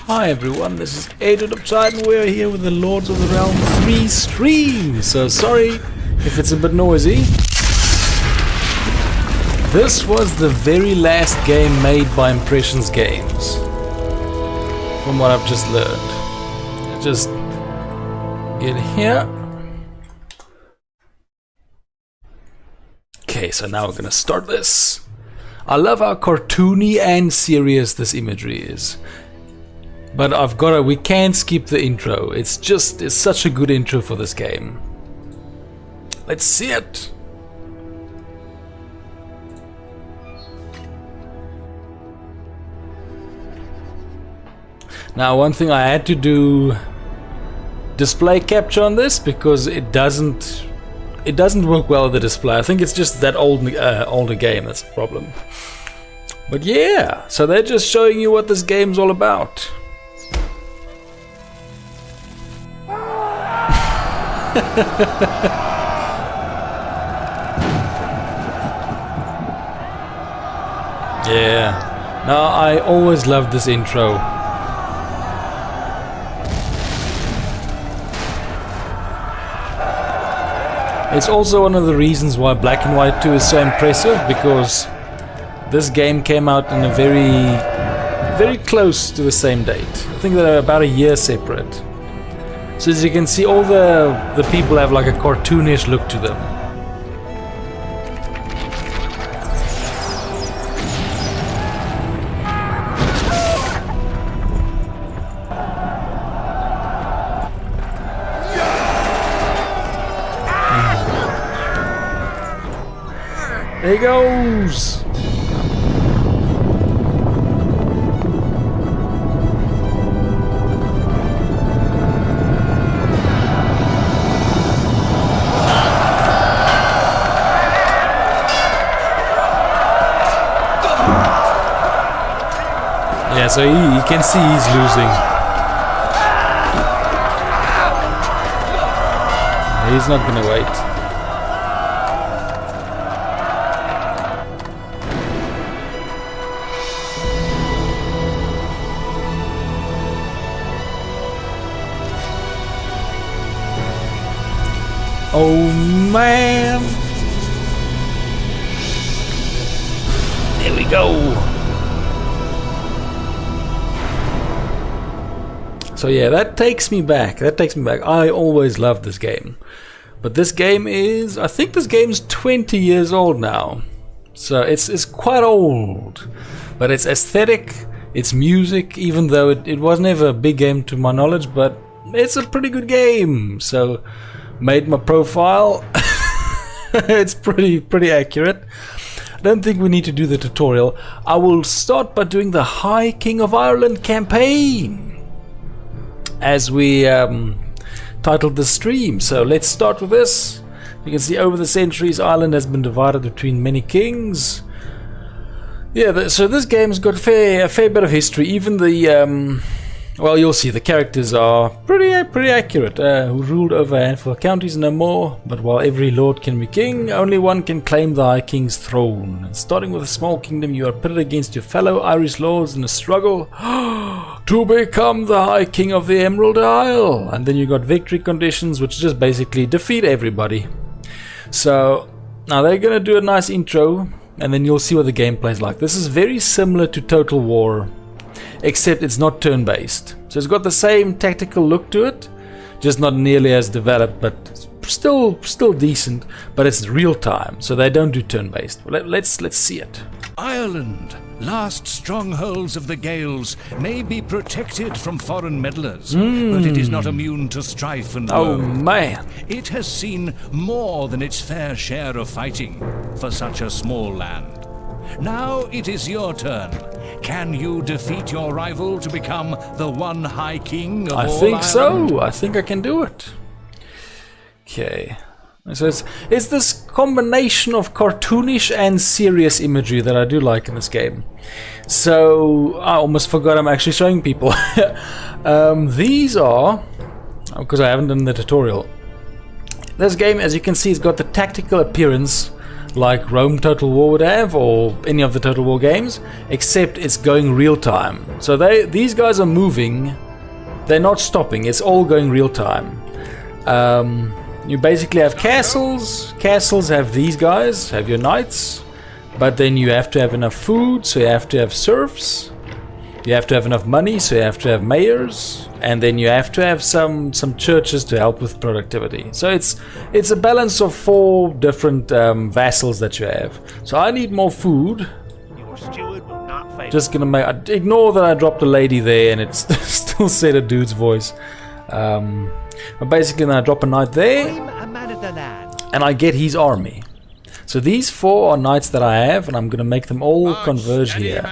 Hi everyone, this is Adrian Upside and we're here with the Lords of the Realm 3 stream. So sorry if it's a bit noisy. This was the very last game made by Impressions Games, from what I've just learned. Just get here. Okay, so now we're gonna start this. I love how cartoony and serious this imagery is. But we can't skip the intro. It's such a good intro for this game. Let's see it. Now, one thing I had to do display capture on this because it doesn't work well with the display. I think it's just that older game that's the problem. But yeah, so they're just showing you what this game's all about. Yeah. Now I always loved this intro. It's also one of the reasons why Black and White 2 is so impressive, because this game came out in a very close to the same date. I think they're about a year separate. So as you can see, all the people have like a cartoonish look to them. There he goes! Yeah, so you can see he's losing. He's not gonna wait. Oh man! There we go! So yeah, that takes me back. I always loved this game. But this game I think this game's 20 years old now. So it's quite old. But its aesthetic, its music, even though it was never a big game to my knowledge, but it's a pretty good game. So made my profile. It's pretty accurate. I don't think we need to do the tutorial. I will start by doing the High King of Ireland campaign, as we titled the stream. So let's start with this. You can see over the centuries Ireland has been divided between many kings. Yeah, so this game's got a fair bit of history. Even the well, you'll see the characters are pretty accurate. Who ruled over a handful of counties, no more. But while every lord can be king, only one can claim the High King's throne. And starting with a small kingdom, you are pitted against your fellow Irish lords in a struggle to become the High King of the Emerald Isle. And then you got victory conditions, which just basically defeat everybody. So now they're gonna do a nice intro, and then you'll see what the gameplay's like. This is very similar to Total War, except it's not turn-based. So it's got the same tactical look to it, just not nearly as developed, but still decent. But it's real time, so they don't do turn-based. Let's see it. Ireland, last strongholds of the Gaels, may be protected from foreign meddlers, but it is not immune to strife and woe. Oh man! It has seen more than its fair share of fighting for such a small land. Now it is your turn. Can you defeat your rival to become the one High King of all Ireland? I think so. I think I can do it. Okay. So it's this combination of cartoonish and serious imagery that I do like in this game. So I almost forgot I'm actually showing people. These are, because I haven't done the tutorial. This game, as you can see, has got the tactical appearance like Rome Total War would have, or any of the Total War games, except it's going real time. So these guys are moving, they're not stopping, it's all going real time. You basically have castles. Castles have these guys, have your knights, but then you have to have enough food, so you have to have serfs. You have to have enough money, so you have to have mayors, and then you have to have some churches to help with productivity. So it's a balance of 4 different vassals that you have. So I need more food. Your steward will not fail. Just gonna ignore that I dropped a lady there, and it's still said a dude's voice. But basically, then I drop a knight there, I'm a man of the land. and I get his army. So these 4 are knights that I have, and I'm gonna make them all converge here.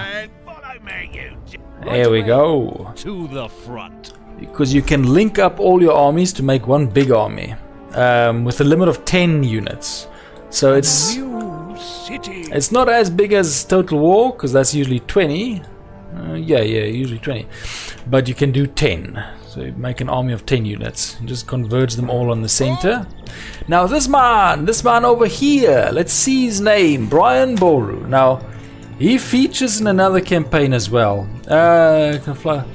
Follow me, you. There we go. To the front. Because you can link up all your armies to make one big army with a limit of 10 units. So New city. it's not as big as Total War, because that's usually 20. Yeah, usually 20. But you can do 10. So you make an army of 10 units and just converge them all on the center. Now this man over here, let's see his name, Brian Boru. Now he features in another campaign as well. Can fly.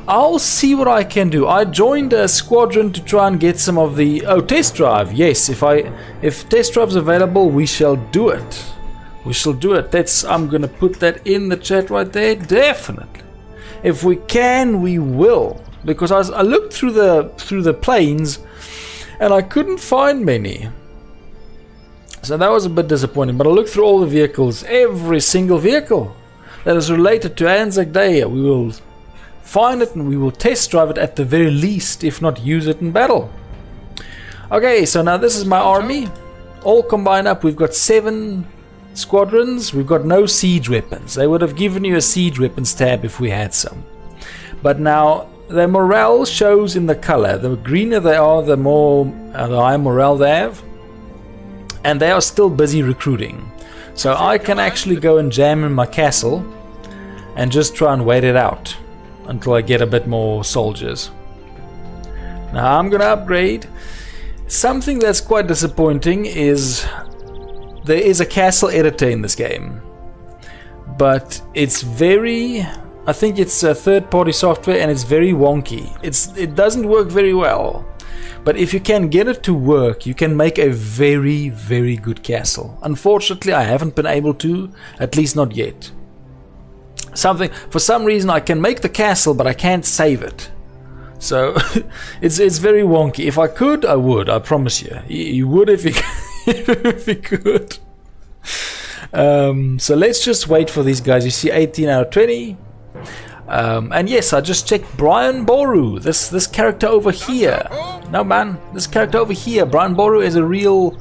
I'll see what I can do. I joined a squadron to try and get some of the test drive. Yes, if test drive's available, we shall do it. We shall do it. I'm gonna put that in the chat right there. Definitely. If we can, we will. Because I looked through the planes, and I couldn't find many. So that was a bit disappointing. But I looked through all the vehicles, every single vehicle that is related to Anzac Day. We will find it and we will test drive it at the very least, if not use it in battle. Okay, so now this is my army. All combined up, we've got 7 squadrons. We've got no siege weapons. They would have given you a siege weapons tab if we had some. But now their morale shows in the color. The greener they are, the more the higher morale they have. And they are still busy recruiting. So I can actually go and jam in my castle and just try and wait it out until I get a bit more soldiers. Now I'm gonna upgrade. Something that's quite disappointing is there is a castle editor in this game, but it's I think it's a third-party software, and it's very wonky. It doesn't work very well. But if you can get it to work, you can make a very, very good castle. Unfortunately, I haven't been able to, at least not yet. For some reason, I can make the castle, but I can't save it. So it's very wonky. If I could, I would. I promise you. You would if you if you could. So let's just wait for these guys. You see 18 out of 20. And yes, I just checked Brian Boru, this character over here. No man, this character over here, Brian Boru, is a real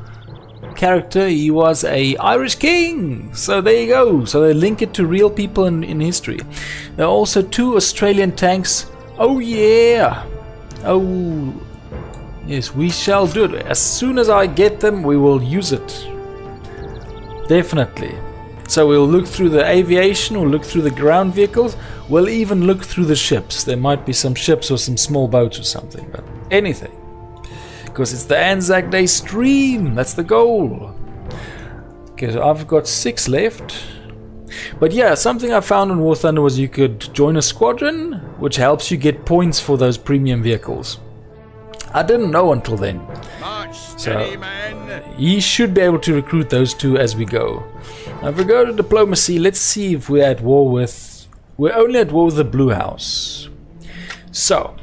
character. He was a Irish king. So there you go. So they link it to real people in history. There are also 2 Australian tanks. Oh yeah. Oh yes, we shall do it. As soon as I get them, we will use it. Definitely. So we'll look through the aviation, we'll look through the ground vehicles, we'll even look through the ships. There might be some ships or some small boats or something, but anything. Because it's the Anzac Day stream, that's the goal. Okay, so I've got 6 left. But yeah, something I found in War Thunder was you could join a squadron, which helps you get points for those premium vehicles. I didn't know until then. So you should be able to recruit those 2 as we go. Now if we go to diplomacy, let's see if we're at war with... We're only at war with the Blue House. So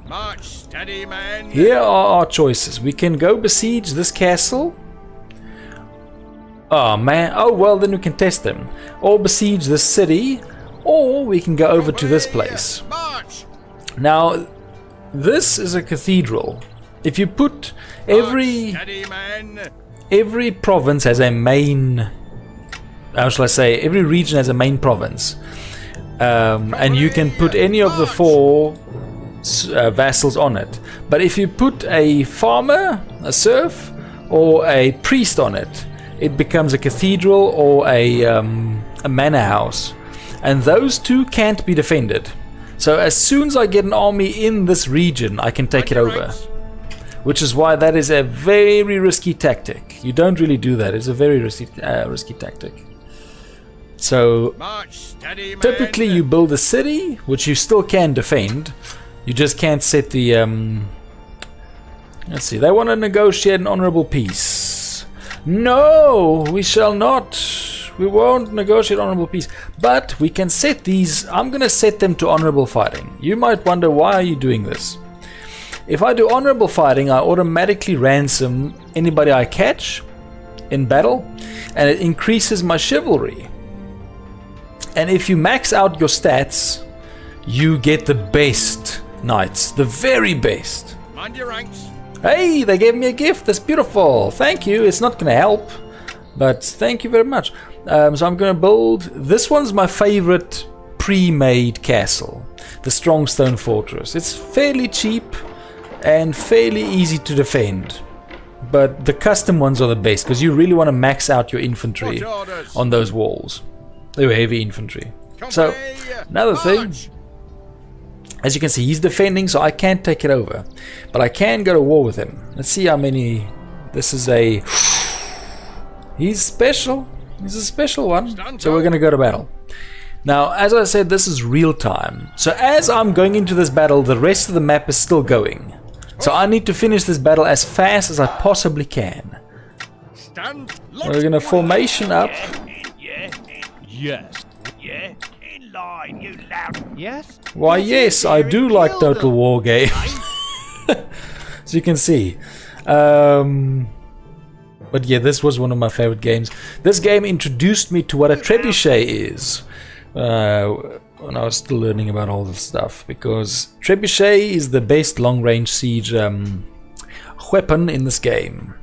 March, steady, man. here are our choices. We can go besiege this castle. Oh man, oh well, then we can test them. Or besiege this city, or we can go over to this place. March. Now this is a cathedral. If you put every province has a main, how shall I say, every region has a main province, and you can put any of the 4 vassals on it. But if you put a farmer, a serf, or a priest on it, it becomes a cathedral or a manor house, and those 2 can't be defended. So as soon as I get an army in this region, I can take it over. which is why that is a very risky tactic. You don't really do that. It's a very risky tactic. So March, steady, men. typically you build a city, which you still can defend. You just can't set the... let's see, they want to negotiate an honorable peace. No, we shall not. We won't negotiate honorable peace. But we can set these... I'm going to set them to honorable fighting. You might wonder, why are you doing this? If I do honorable fighting, I automatically ransom anybody I catch in battle, and it increases my chivalry. And if you max out your stats, you get the best knights, the very best. Mind your ranks. Hey, they gave me a gift. That's beautiful. Thank you. It's not going to help, but thank you very much. So I'm going to build... This one's my favorite pre-made castle, the Strongstone Fortress. It's fairly cheap and fairly easy to defend, but the custom ones are the best because you really want to max out your infantry on those walls. They were heavy infantry. So another thing, as you can see, he's defending, so I can't take it over, but I can go to war with him. Let's see how many. This is a... He's special. He's a special one. So we're going to go to battle. Now, as I said, this is real time. So as I'm going into this battle, the rest of the map is still going. So I need to finish this battle as fast as I possibly can. We're going to formation up. Yes. Yeah, in line, you loud. Yes? Why, yes, I do like Total War games. As you can see. But yeah, this was one of my favorite games. This game introduced me to what a trebuchet is. When I was still learning about all this stuff. Because trebuchet is the best long-range siege weapon in this game.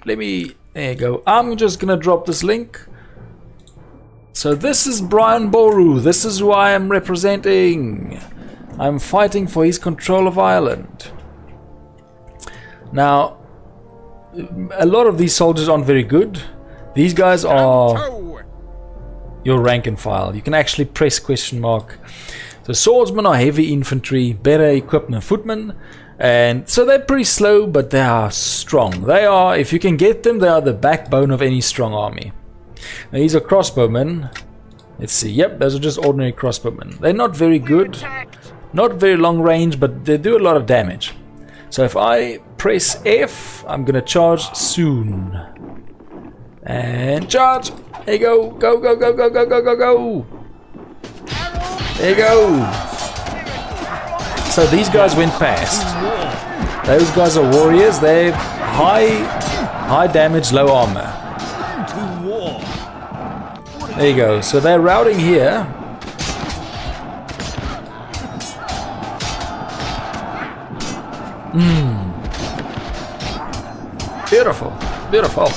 There you go. I'm just gonna drop this link. So this is Brian Boru. This is who I am representing. I'm fighting for his control of Ireland. Now, a lot of these soldiers aren't very good. These guys are your rank and file. You can actually press question mark. So swordsmen are heavy infantry, better equipped than footmen. And so they're pretty slow, but they are strong. They are, if you can get them, they are the backbone of any strong army. Now these are crossbowmen. Let's see. Yep, those are just ordinary crossbowmen. They're not very good, not very long range, but they do a lot of damage. So if I press F, I'm gonna charge soon. And charge! There you go! Go, go, go, go, go, go, go, go! There you go! So these guys went past. Those guys are warriors. They're high damage, low armor. There you go. So they're routing here. Beautiful, beautiful.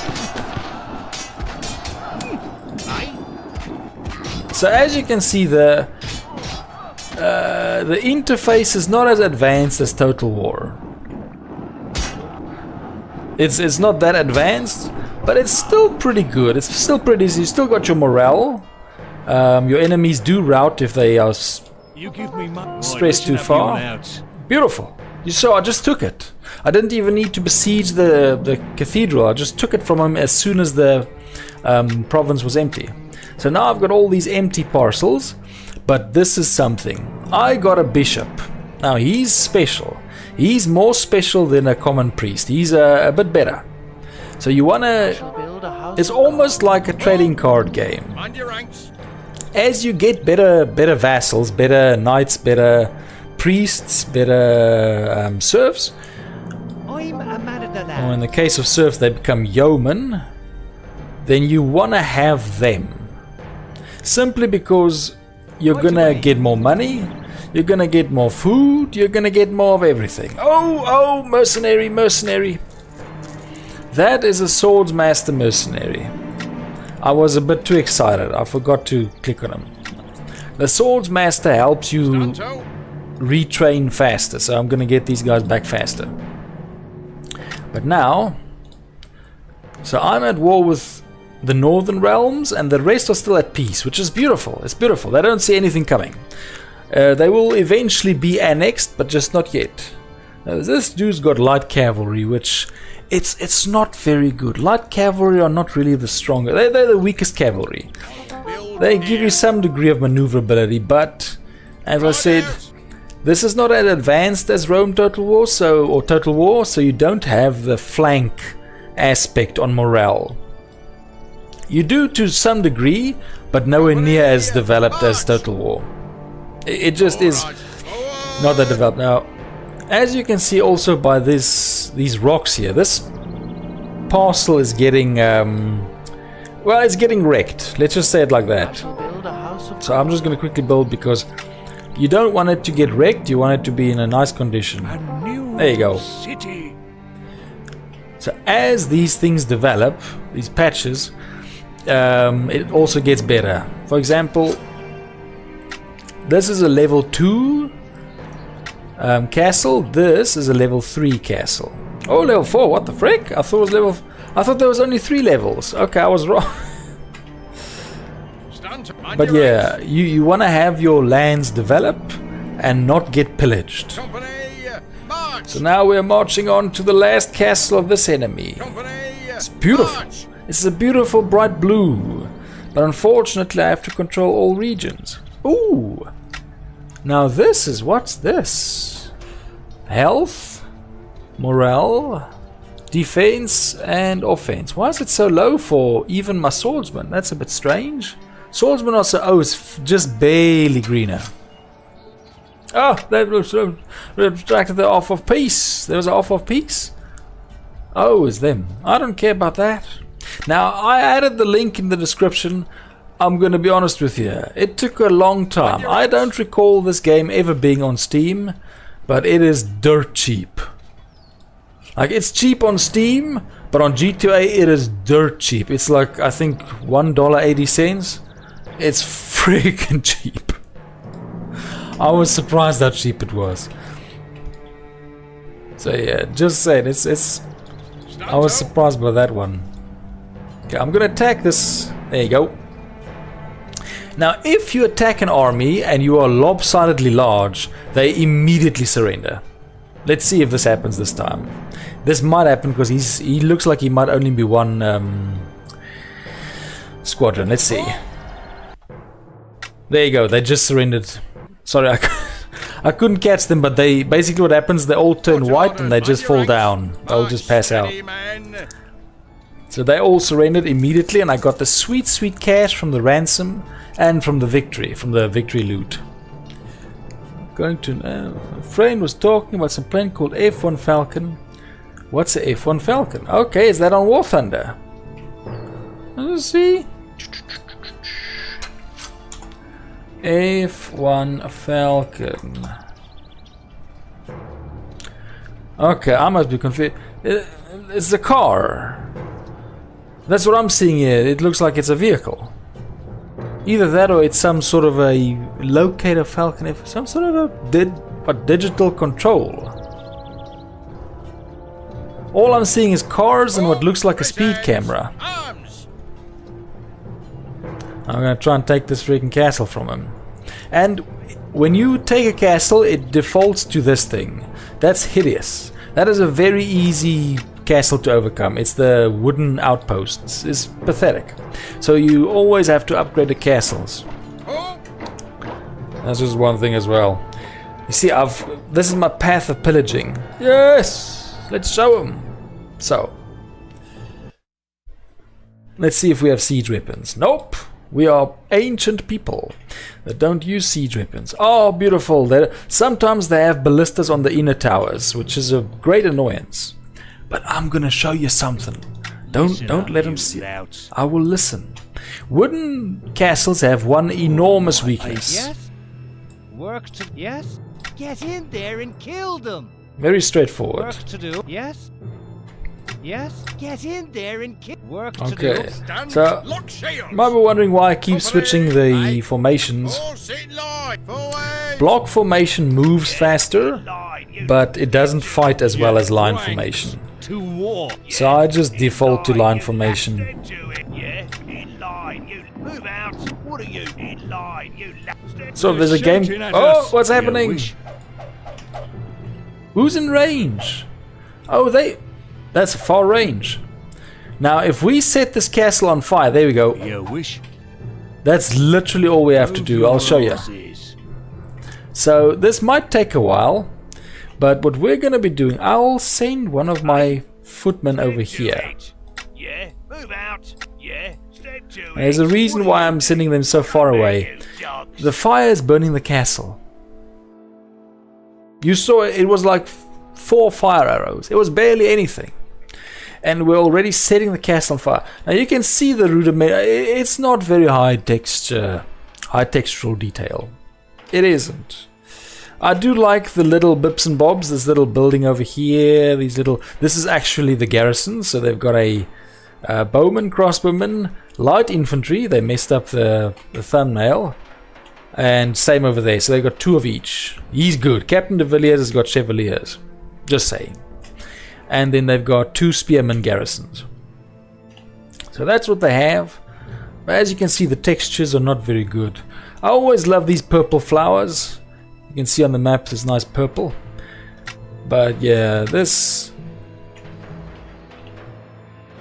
So as you can see, the interface is not as advanced as Total War. It's not that advanced, but it's still pretty good. It's still pretty easy. You still got your morale. Your enemies do rout if they are stressed too far. Beautiful. You saw, I just took it. I didn't even need to besiege the cathedral. I just took it from him as soon as the province was empty. So now I've got all these empty parcels, but this is something. I got a bishop. Now he's special. He's more special than a common priest. He's a bit better. So you wanna... It's almost like a trading card game. As you get better vassals, better knights, better priests, better serfs. Or in the case of serfs, they become yeomen. Then you wanna have them. Simply because you're gonna get more money, you're gonna get more food, you're gonna get more of everything. Oh, mercenary, mercenary. That is a swordsmaster mercenary. I was a bit too excited, I forgot to click on him. The swordsmaster helps you retrain faster, so I'm gonna get these guys back faster. But now, so I'm at war with the northern realms, and the rest are still at peace, which is beautiful. It's beautiful. They don't see anything coming. They will eventually be annexed, but just not yet. This dude's got light cavalry, which it's not very good. Light cavalry are not really the strongest. They're the weakest cavalry. They give you some degree of maneuverability, but as I said, this is not as advanced as Rome Total War, Total War, so you don't have the flank aspect on morale. You do to some degree, but nowhere near as developed as Total War. It just is not that developed. Now, as you can see also by these rocks here, this parcel is getting, well, it's getting wrecked. Let's just say it like that. So I'm just going to quickly build because you don't want it to get wrecked, you want it to be in a nice condition. There you go. So as these things develop, these patches, it also gets better. For example, this is a level 2 castle. This is a level 3 castle. Oh, level 4. What the frick? I thought there was only 3 levels. Okay, I was wrong. But yeah, you want to have your lands develop and not get pillaged. So now we're marching on to the last castle of this enemy. It's beautiful. It's a beautiful bright blue. But unfortunately I have to control all regions. Ooh! Now this is, what's this? Health, morale, defense and offense. Why is it so low for even my swordsman? That's a bit strange. Swordsman also, oh, it's just barely greener. Oh, they retracted the off of peace. There was an off of peace. Oh, it's them. I don't care about that. Now, I added the link in the description. I'm going to be honest with you. It took a long time. I don't recall this game ever being on Steam, but it is dirt cheap. Like, it's cheap on Steam, but on G2A it is dirt cheap. It's like, I think, $1.80. It's freaking cheap. I was surprised how cheap it was. So yeah, just saying, I was surprised by that one. Okay, I'm gonna attack this. There you go. Now, if you attack an army and you are lopsidedly large, they immediately surrender. Let's see if this happens this time. This might happen because he looks like he might only be one squadron. Let's see. There you go. They just surrendered. Sorry, I couldn't catch them, but they basically what happens, they all turn white and they just fall down. They'll just pass out. So they all surrendered immediately, and I got the sweet, sweet cash from the ransom and from the victory loot. Going to a friend was talking about some plane called F1 Falcon. What's the F1 Falcon? Okay, is that on War Thunder? Let's see. F1 Falcon. Okay, I must be confused. It's a car. That's what I'm seeing here. It looks like it's a vehicle. Either that or it's some sort of a locator Falcon, some sort of a digital control. All I'm seeing is cars and what looks like a speed camera. I'm gonna try and take this freaking castle from him. And when you take a castle, it defaults to this thing. That's hideous. That is a very easy castle to overcome. It's the wooden outposts. It's pathetic. So you always have to upgrade the castles. That's just one thing as well. You see, this is my path of pillaging. Yes! Let's show them. So, let's see if we have siege weapons. Nope! We are ancient people that don't use siege weapons. Oh, beautiful. Sometimes they have ballistas on the inner towers, which is a great annoyance. But I'm gonna show you something. Don't let them see it. I will listen. Wooden castles have one enormous weakness. Yes? Work to... Yes? Get in there and kill them! Very straightforward. Work to do. Yes? Yes? Get in there and kill... Work to do. Okay, so you might be wondering why I keep switching the formations. Block formation moves faster, but it doesn't fight as well as line formation. So I just default to line formation. So if there's a game... Oh, what's happening? Who's in range? Oh, that's a far range. Now, if we set this castle on fire, there we go. You wish? That's literally all we have to do. I'll show you. So this might take a while, but what we're going to be doing, I'll send one of my footmen over here. Yeah, move out. Yeah, step to it. There's a reason why I'm sending them so far away. The fire is burning the castle. You saw it was like 4 fire arrows. It was barely anything. And we're already setting the castle on fire. Now you can see the rudiment. It's not very high textural detail. It isn't. I do like the little bips and bobs. This little building over here. This is actually the garrison. So they've got a bowman, crossbowman, light infantry. They messed up the thumbnail. And same over there. So they've got 2 of each. He's good. Captain de Villiers has got chevaliers. Just saying. And then they've got 2 spearmen garrisons. So that's what they have. But as you can see, the textures are not very good. I always love these purple flowers. You can see on the map this nice purple. But yeah, this...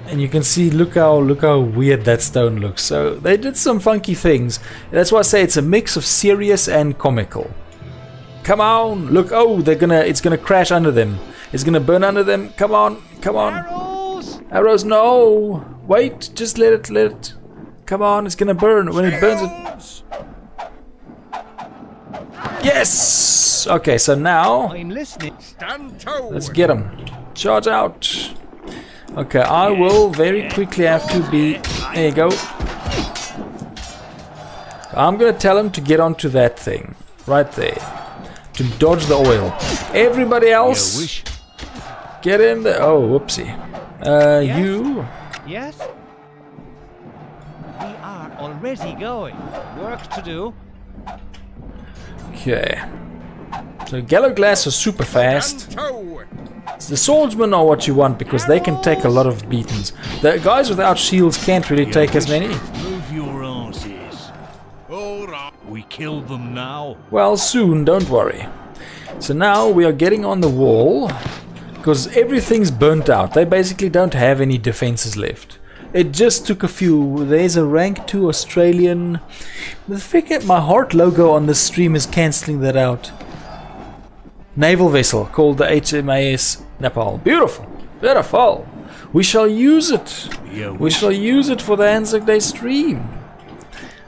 And you can see, look how weird that stone looks. So they did some funky things. That's why I say it's a mix of serious and comical. Come on, look, oh, it's gonna crash under them. It's gonna burn under them. Come on, come on. Arrows! Arrows, no. Wait, just let it. Come on, it's gonna burn. When it burns it. Yes! Okay, so now I'm listening. Stand to. let's get them. Charge out. Okay, I will very quickly have to be... There you go. I'm gonna tell him to get onto that thing. Right there. To dodge the oil. Everybody else... You wish? Get in there. Oh, whoopsie. Yes? You... Yes? We are already going. Work to do. Okay. So Gallo Glass are super fast. Stand to. The swordsmen are what you want because they can take a lot of beatings. The guys without shields can't really take as many. Move your asses. All right. We killed them now. Well, soon, don't worry. So now we are getting on the wall because everything's burnt out. They basically don't have any defenses left. It just took a few. There's a rank 2 Australian. The freaking my heart logo on this stream is cancelling that out. Naval vessel called the HMAS Nepal. Beautiful. Beautiful. We shall use it. You We shall use it for the Anzac Day stream.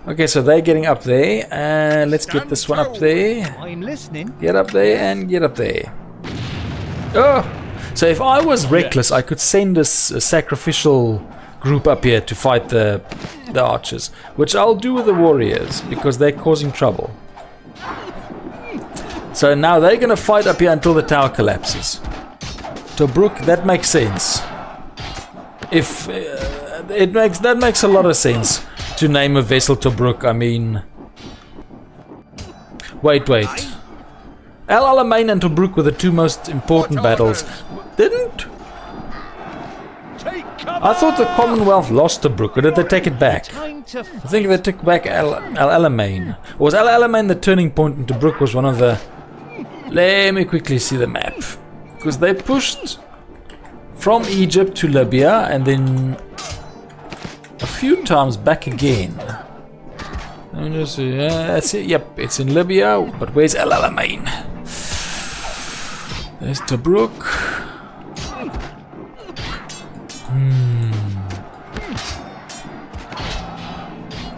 Okay, so they're getting up there. And let's get this one up there. I'm listening. Get up there and get up there. Oh! So if I was reckless, I could send a sacrificial group up here to fight the archers. Which I'll do with the warriors, because they're causing trouble. So now they're going to fight up here until the tower collapses. Tobruk, that makes sense. If that makes a lot of sense to name a vessel Tobruk. I mean, wait. Al Alamein and Tobruk were the 2 most important battles. Didn't? Take cover. I thought the Commonwealth lost Tobruk, or did they take it back? Time to I think they took back Al Alamein. Or was Al Alamein the turning point, and Tobruk was one of the... Let me quickly see the map. Because they pushed from Egypt to Libya and then a few times back again. Let me just see. That's it. Yep, it's in Libya. But where's Al Alamein? There's Tobruk.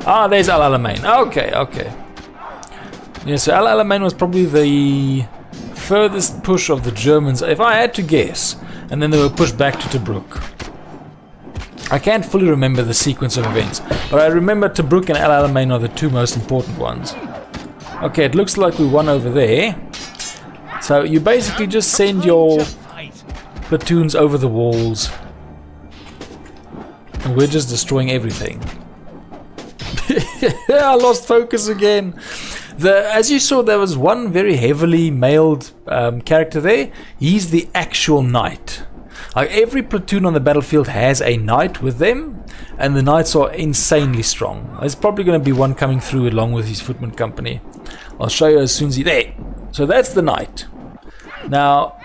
Ah, there's Al Alamein. Okay. Yeah, so Al Alamein was probably the furthest push of the Germans, if I had to guess. And then they were pushed back to Tobruk. I can't fully remember the sequence of events, but I remember Tobruk and Al Alamein are the 2 most important ones. Okay, it looks like we won over there. So you basically just send your platoons over the walls. And we're just destroying everything. I lost focus again. As you saw, there was one very heavily mailed character there. He's the actual knight. Like every platoon on the battlefield has a knight with them, and the knights are insanely strong. There's probably going to be one coming through along with his footman company. I'll show you as soon as there. So that's the knight. Now,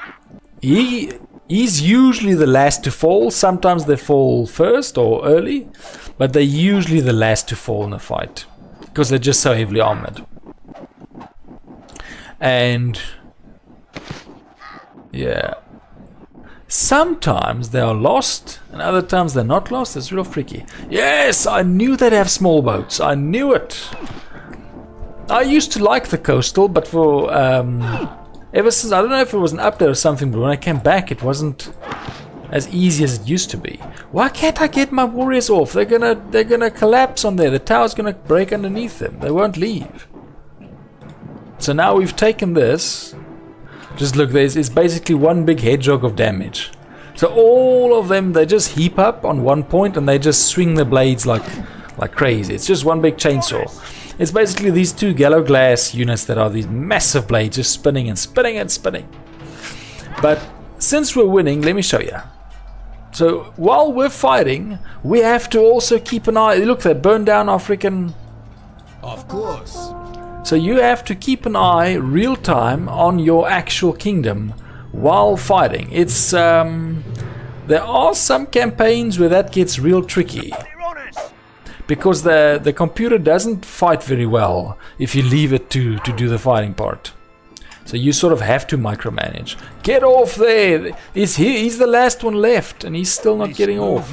He's usually the last to fall. Sometimes they fall first or early, but they're usually the last to fall in a fight because they're just so heavily armored. And yeah, sometimes they are lost and other times they're not lost. It's real freaky. Yes, I knew they'd have small boats. I knew it. I used to like the coastal, but for ever since, I don't know if it was an update or something, but when I came back it wasn't as easy as it used to be. Why can't I get my warriors off? They're gonna collapse on there. The tower's gonna break underneath them. They won't leave. So now we've taken this. Just look, it's basically one big hedgehog of damage. So all of them, they just heap up on one point and they just swing the blades like crazy. It's just one big chainsaw. It's basically these two gallows glass units that are these massive blades just spinning and spinning and spinning. But since we're winning, let me show you. So while we're fighting, we have to also keep an eye. Look, they burned down our freaking... Of course. So you have to keep an eye real time on your actual kingdom while fighting. It's there are some campaigns where that gets real tricky because the computer doesn't fight very well if you leave it to do the fighting part. So you sort of have to micromanage. Get off there! He's the last one left and he's still not getting off.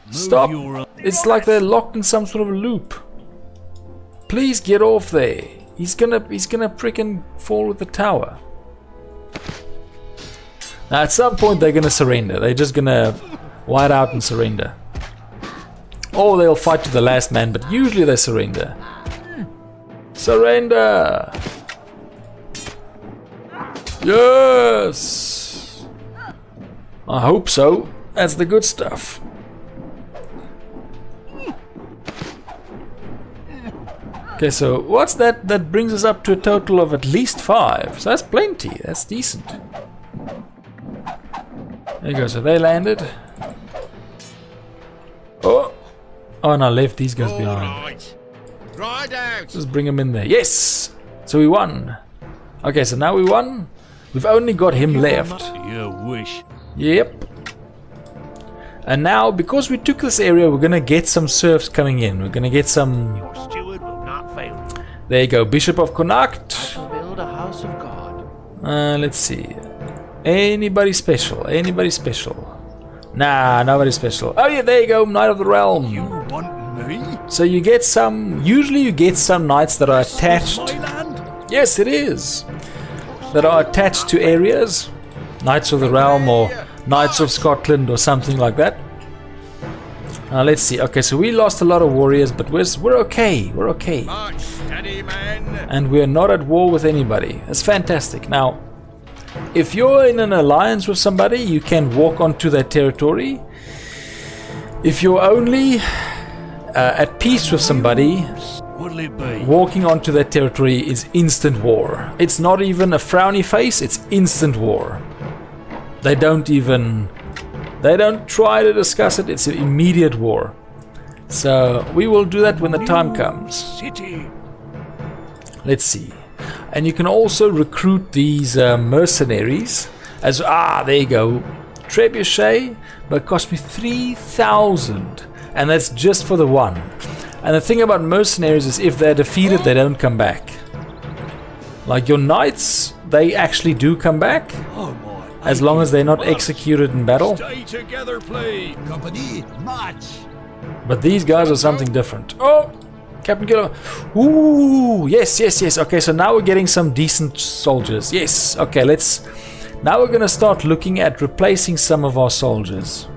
Stop! It's like they're locked in some sort of a loop. Please get off there. He's gonna freaking fall with the tower. Now at some point they're gonna surrender. They're just gonna white out and surrender. Or they'll fight to the last man, but usually they surrender. Surrender! Yes! I hope so. That's the good stuff. Okay, so what's that? That brings us up to a total of at least 5. So that's plenty. That's decent. There you go. So they landed. Oh! Oh, and I left these guys behind. Right out. Just bring them in there. Yes! So we won. Okay, so now we won. We've only got him left. You wish. Yep. And now, because we took this area, we're gonna get some serfs coming in. We're gonna get some... Your steward will not fail you. There you go, Bishop of Connacht. Build a house of God. Let's see. Anybody special? Anybody special? Nah, nobody special. Oh yeah, there you go, Knight of the Realm. You want me? So you get some... Usually you get some knights that are attached... My land? Yes, it is. That are attached to areas. Knights of the Realm or Knights of Scotland or something like that. Let's see. Okay, so we lost a lot of warriors, but we're okay. We're okay. March, steady, men. And we're not at war with anybody. That's fantastic. Now, if you're in an alliance with somebody, you can walk onto their territory. If you're only at peace with somebody, walking onto their territory is instant war. It's not even a frowny face, it's instant war. They don't try to discuss it, it's an immediate war. So we will do that when the time comes. City. Let's see. And you can also recruit these mercenaries as there you go. Trebuchet, but it cost me 3,000, and that's just for the one. And the thing about mercenaries is if they're defeated, they don't come back. Like your knights, they actually do come back, as long as they're not executed in battle. Stay together, please. Company, march. But these guys are something different. Oh, Captain Killer. Ooh, yes, yes, yes. Okay, so now we're getting some decent soldiers. Yes, okay, now we're gonna start looking at replacing some of our soldiers.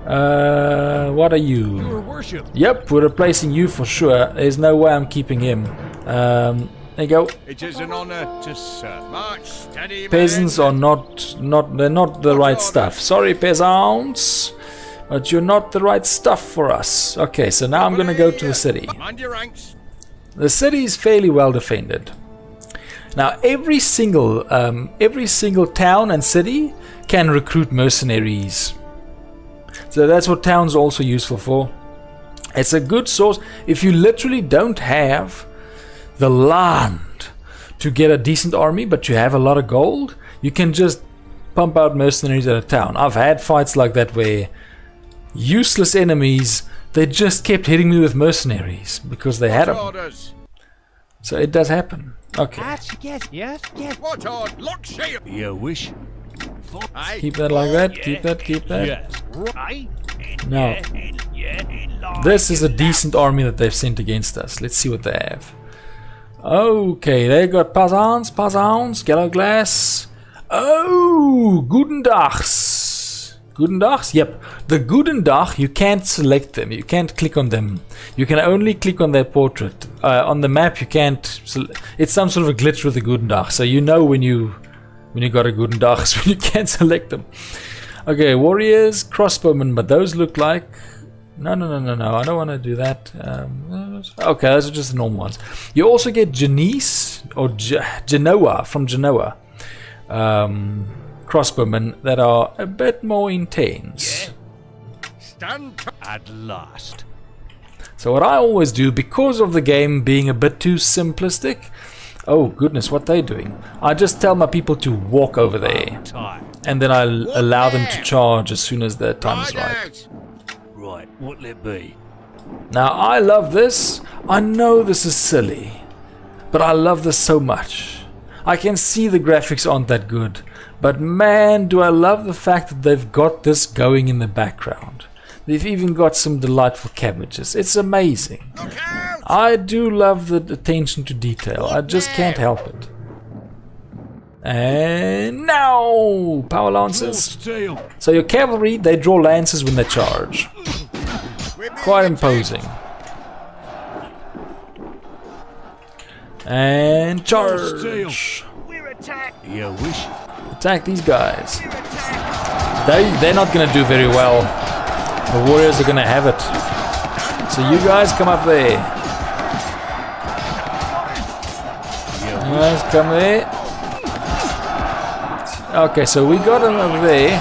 What are you? Your worship. Yep, we're replacing you for sure. There's no way I'm keeping him. There you go. It is an honor to serve. March, steady, Peasants are they're not the right stuff. Sorry, peasants, but you're not the right stuff for us. Okay, so now I'm gonna go to the city. Mind your ranks. The city is fairly well defended. Now every single town and city can recruit mercenaries. So that's what towns are also useful for. It's a good source. If you literally don't have the land to get a decent army, but you have a lot of gold, you can just pump out mercenaries at a town. I've had fights like that where useless enemies, they just kept hitting me with mercenaries because they had them. Orders. So it does happen. Okay. Yes. What on? Look, shape. You wish? Aye. Keep that like that. Yeah. Keep that. Yes. Aye. Now, this is a decent army that they've sent against us. Let's see what they have. Okay, they got Pasans, yellow glass. Oh, Guten Dags. Guten Dags? Yep. The Guten Dag, you can't select them. You can't click on them. You can only click on their portrait. On the map, you can't. It's some sort of a glitch with the Guten Dag. So you know when you got a Guten Dag, when you can't select them. Okay, warriors, crossbowmen, but those look like. No. I don't want to do that. Okay, those are just the normal ones. You also get Janice or Genoa from Genoa. Crossbowmen that are a bit more intense. Stand At last. So what I always do, because of the game being a bit too simplistic, oh goodness, what they're doing. I just tell my people to walk over there, Time. and then I'll allow them to charge as soon as the time is right. out. Right, what'll it be? Now I love this. I know this is silly, but I love this so much. I can see the graphics aren't that good, but man, do I love the fact that they've got this going in the background. They've even got some delightful cabbages. It's amazing. Look out. I do love the attention to detail. I just can't help it. And now, power lances. Steel. So your cavalry, they draw lances when they charge. Quite imposing. And charge. We're attacked. You wish? Attack these guys. We're attacked. They're not going to do very well. The warriors are going to have it. So you guys come up there. You guys come there. Okay, so we got him over there.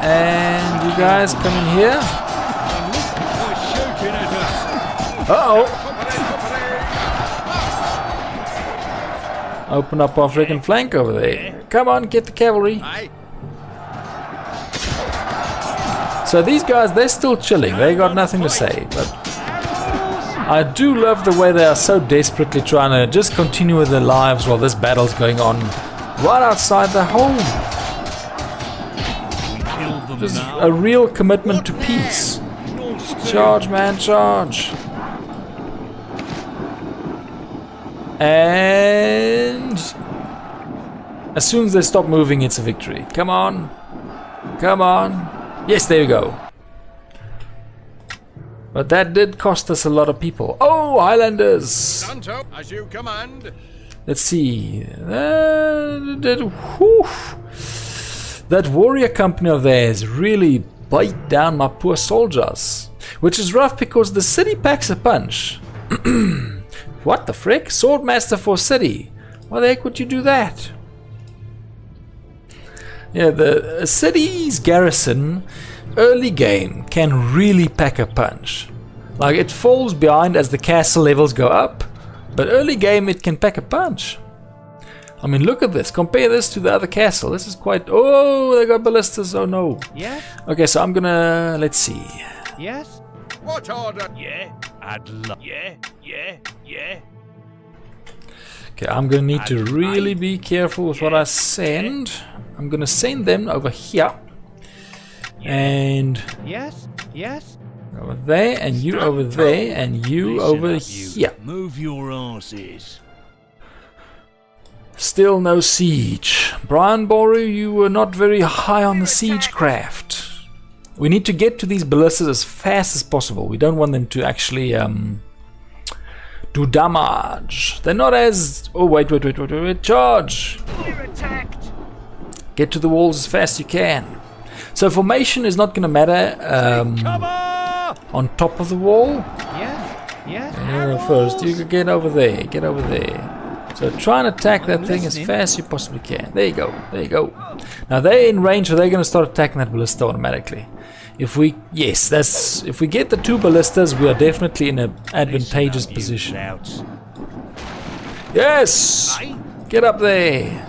And you guys come in here. Uh-oh. Open up our freaking flank over there. Come on, get the cavalry. Aye. So these guys, they're still chilling. They got nothing to say. But I do love the way they are so desperately trying to just continue with their lives while this battle's going on right outside the home. Just a real commitment to peace. Charge, man, charge. And as soon as they stop moving, it's a victory. Come on. Come on. Yes, there we go. But that did cost us a lot of people. Oh, Highlanders! Stand up as you command. Let's see. That warrior company of theirs really bite down my poor soldiers. Which is rough because the city packs a punch. What the frick? Swordmaster for city. Why the heck would you do that? Yeah, the city's garrison, early game, can really pack a punch. Like, it falls behind as the castle levels go up, but early game it can pack a punch. I mean, look at this. Compare this to the other castle. This is quite... Oh, they got ballistas. Oh, no. Yes? Okay, so I'm gonna... Let's see. Yes? What order? Yeah. Yeah. Okay, I'm gonna need to really be careful with what I send. I'm gonna send them over here. And Yes? over there, and you over there, and you over here. Move your asses. Still no siege. Brian Boru, you were not very high on the siege craft. We need to get to these ballistas as fast as possible. We don't want them to actually do damage. They're not as... Oh, wait. Charge! We're attacked. Get to the walls as fast as you can. So formation is not going to matter on top of the wall. Yes? First, you get over there. Get over there. So try and attack that thing as fast as you possibly can. There you go. Now they're in range, so they're going to start attacking that ballista automatically. If we get the two ballistas, we are definitely in an advantageous position. Yes! Get up there!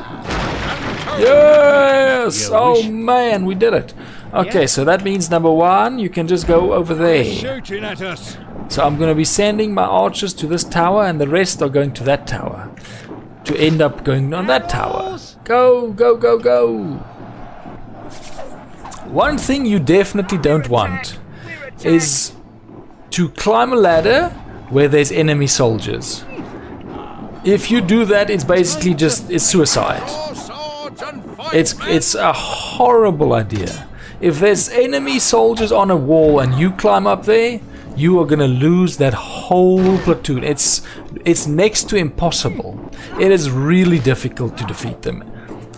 Yes! You Oh wish- man, we did it. Okay, so that means number 1, you can just go over there. Shooting at us. So I'm going to be sending my archers to this tower, and the rest are going to that tower. To end up going on that tower. Go, go, go, go! One thing you definitely don't want is to climb a ladder where there's enemy soldiers. If you do that, it's basically it's suicide. It's a horrible idea. If there's enemy soldiers on a wall and you climb up there, you are gonna lose that whole platoon. It's next to impossible. It is really difficult to defeat them.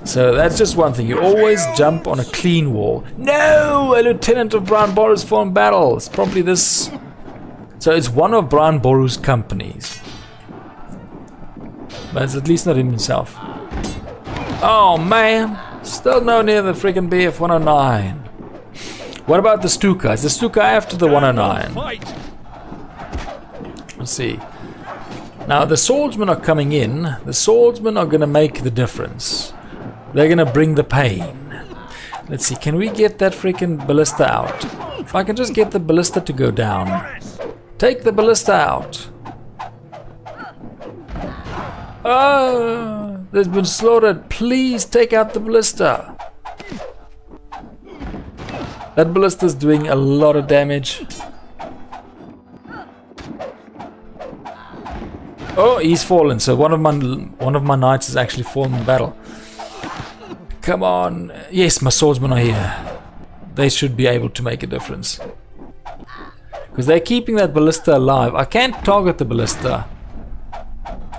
So that's just one thing. You always jump on a clean wall. No! A lieutenant of Brian Boru's fallen battle. It's probably this. So it's one of Brian Boru's companies. But it's at least not him himself. Oh man! Still no near the friggin' BF 109. What about the Stuka? Is the Stuka after the 109? Let's see. Now the swordsmen are coming in. The swordsmen are gonna make the difference. They're gonna bring the pain. Let's see, can we get that freaking ballista out? If I can just get the ballista to go down. Take the ballista out. Ah, there's been slaughtered. Please take out the ballista. That ballista's doing a lot of damage. Oh, he's fallen. So one of my knights has actually fallen in battle. Come on. Yes, my swordsmen are here. They should be able to make a difference. Because they're keeping that ballista alive. I can't target the ballista.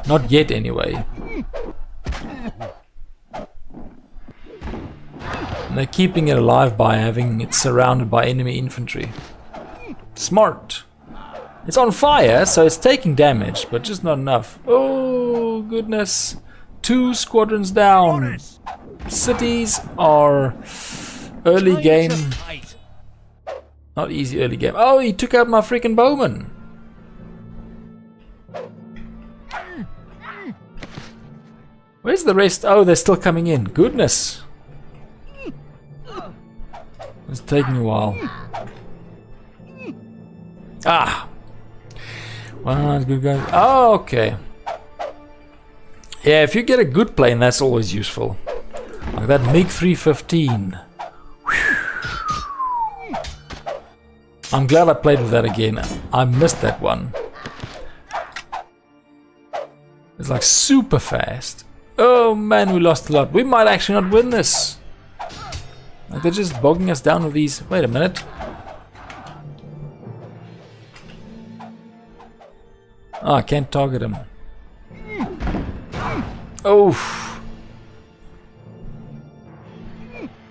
Not yet, anyway. And they're keeping it alive by having it surrounded by enemy infantry. Smart. It's on fire, so it's taking damage, but just not enough. Oh, goodness. 2 squadrons down. Cities are early game. Not easy early game. Oh, he took out my freaking bowman. Where's the rest? Oh, they're still coming in. Goodness. It's taking a while. Ah. Well, good guys. Oh, okay. Yeah, if you get a good plane, that's always useful. Like that MiG 315. I'm glad I played with that again. I missed that one. It's like super fast. Oh man, we lost a lot. We might actually not win this. Like they're just bogging us down with these. Wait a minute. Oh, I can't target him. Oh.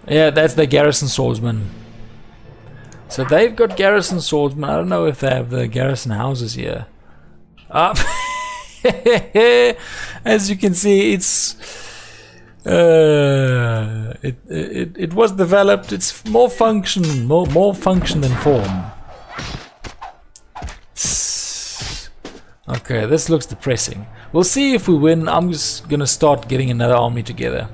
Yeah, that's the garrison swordsman. So they've got garrison swordsmen. I don't know if they have the garrison houses here. As you can see, it's it was developed. It's more function, more function than form. Okay, this looks depressing. We'll see if we win. I'm just gonna start getting another army together.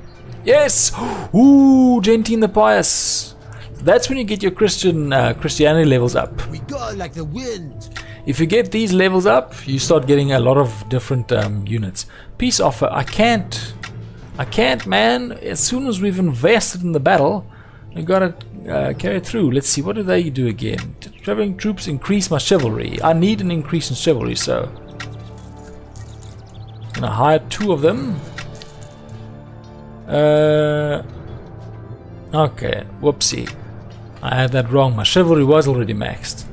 Yes! Ooh, Gentine the Pious. That's when you get your Christianity levels up. We go like the wind. If you get these levels up, you start getting a lot of different units. Peace offer. I can't, man. As soon as we've invested in the battle, we gotta carry it through. Let's see, what do they do again? Traveling troops increase my chivalry. I need an increase in chivalry, so I'm gonna hire 2 of them. Okay, whoopsie. I had that wrong. My chivalry was already maxed.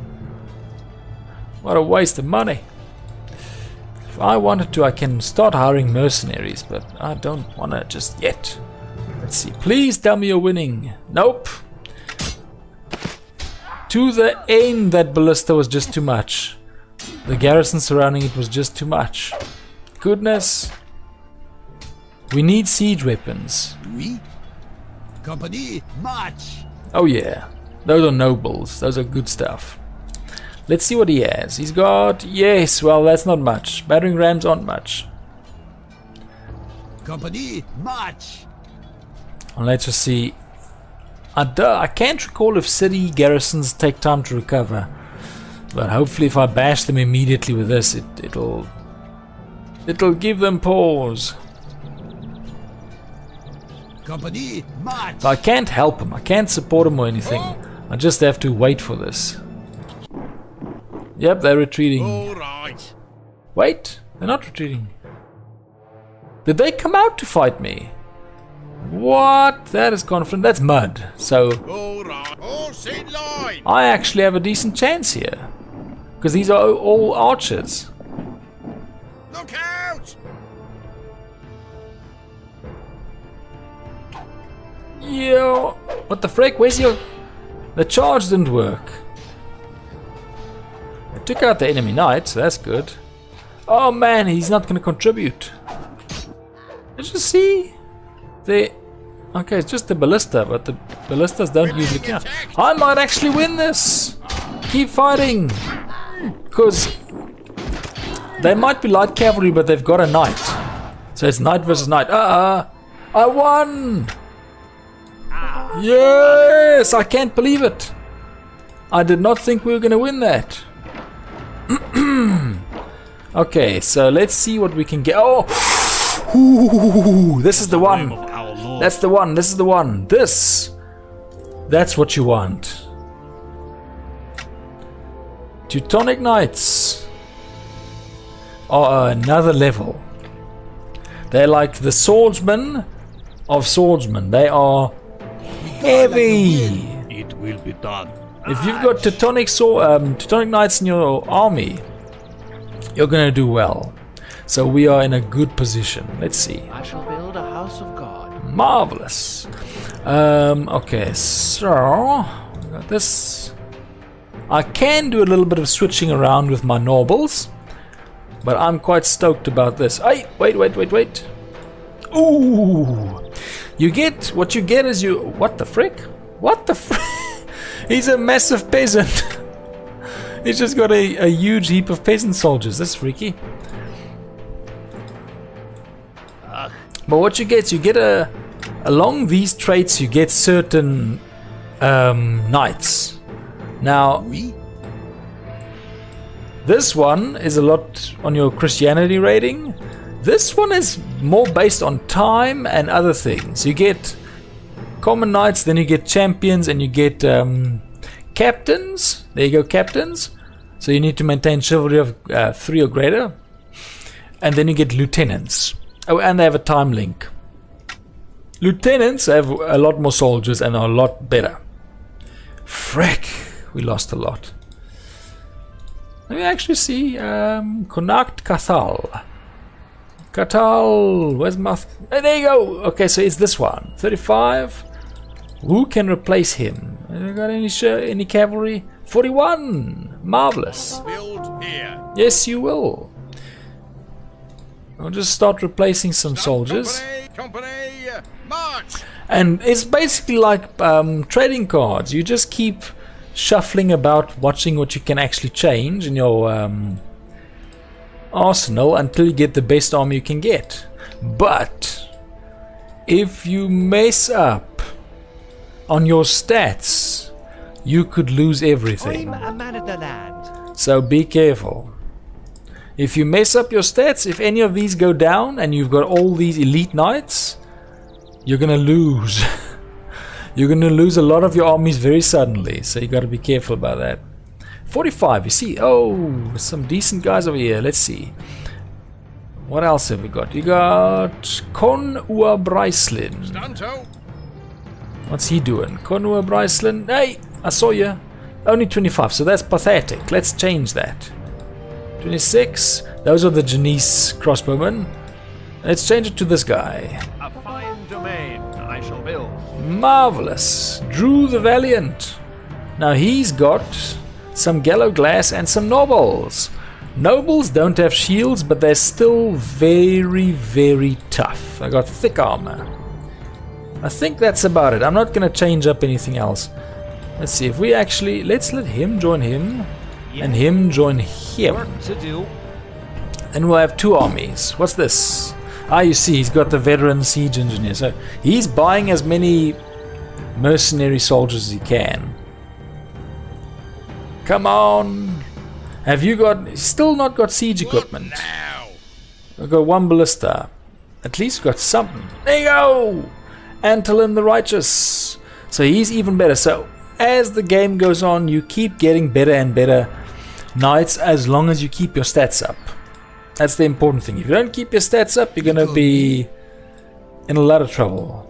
What a waste of money. If I wanted to, I can start hiring mercenaries, but I don't want to just yet. Let's see. Please tell me you're winning. Nope. To the end, that ballista was just too much. The garrison surrounding it was just too much. Goodness. We need siege weapons. Oui. Company, march. Oh yeah. Those are nobles. Those are good stuff. Let's see what he has. He's got... Yes, well, that's not much. Battering rams aren't much. Company, march. Well, let's just see. I can't recall if city garrisons take time to recover, but hopefully if I bash them immediately with this, it'll give them pause. Company, march! So I can't help them, I can't support them or anything. I just have to wait for this. Yep, they're retreating. All right. Wait, they're not retreating. Did they come out to fight me? What? That is confident. That's mud. So All right. Horse in line. I actually have a decent chance here. Because these are all archers. Look out! Yo, what the frick? Where's your... The charge didn't work. I took out the enemy knight, so that's good. Oh man, he's not going to contribute. Did you see? Okay, it's just the ballista, but the ballistas don't usually count. I might actually win this. Keep fighting. Because they might be light cavalry, but they've got a knight. So it's knight versus knight. I won! Yes! I can't believe it. I did not think we were going to win that. Okay, so let's see what we can get. Oh! Ooh, this is the one. That's the one. This is the one. This. That's what you want. Teutonic Knights are another level. They're like the swordsmen of swordsmen. They are heavy. It will be done. If you've got Teutonic Knights in your army, you're gonna do well. So we are in a good position. Let's see. I shall build a house of God. Marvelous. Okay, so we got this. I can do a little bit of switching around with my nobles, but I'm quite stoked about this. Hey, wait. Ooh, you get what you get is you. What the frick? What the frick? He's a massive peasant. He's just got a huge heap of peasant soldiers. That's freaky. But what you get along these traits you get certain knights. Now this one is a lot on your Christianity rating. This one is more based on time and other things. You get common knights, then you get champions, and you get captains. There you go, captains. So you need to maintain chivalry of 3 or greater. And then you get lieutenants. Oh, and they have a time link. Lieutenants have a lot more soldiers and are a lot better. Frick, we lost a lot. Let me actually see. Connacht Cathal. Cathal, where's my... there you go. Okay, so it's this one. 35. Who can replace him? Have you got any cavalry? 41. Marvelous. Build here. Yes, you will. I'll just start replacing some soldiers. Company, march! And it's basically like trading cards. You just keep shuffling about, watching what you can actually change in your arsenal until you get the best army you can get. But if you mess up on your stats, you could lose everything. I'm a man of the land. So be careful. If you mess up your stats, if any of these go down and you've got all these elite knights, you're gonna lose. You're gonna lose a lot of your armies very suddenly, so you gotta be careful about that. 45, you see, oh, some decent guys over here. Let's see. What else have we got? You got Con Ua Bryslin. Stanto. What's he doing? Con Ua Bryslin. Hey, I saw you. Only 25, so that's pathetic. Let's change that. 26, those are the Janice crossbowmen. Let's change it to this guy. A fine domain I shall build. Marvelous. Drew the Valiant. Now he's got some Gallow Glass and some Nobles. Nobles don't have shields, but they're still very, very tough. I got thick armor. I think that's about it. I'm not going to change up anything else. Let's see if we actually... Let's let him join him. And him join him. Work to do. Then we'll have 2 armies. What's this? Ah, you see, he's got the veteran siege engineer. So he's buying as many mercenary soldiers as he can. Come on. Have you got... Still not got siege equipment. I've got one ballista. At least got something. There you go! Antolin the Righteous. So he's even better. So as the game goes on, you keep getting better and better knights as long as you keep your stats up. That's the important thing. If you don't keep your stats up, you're going to be in a lot of trouble.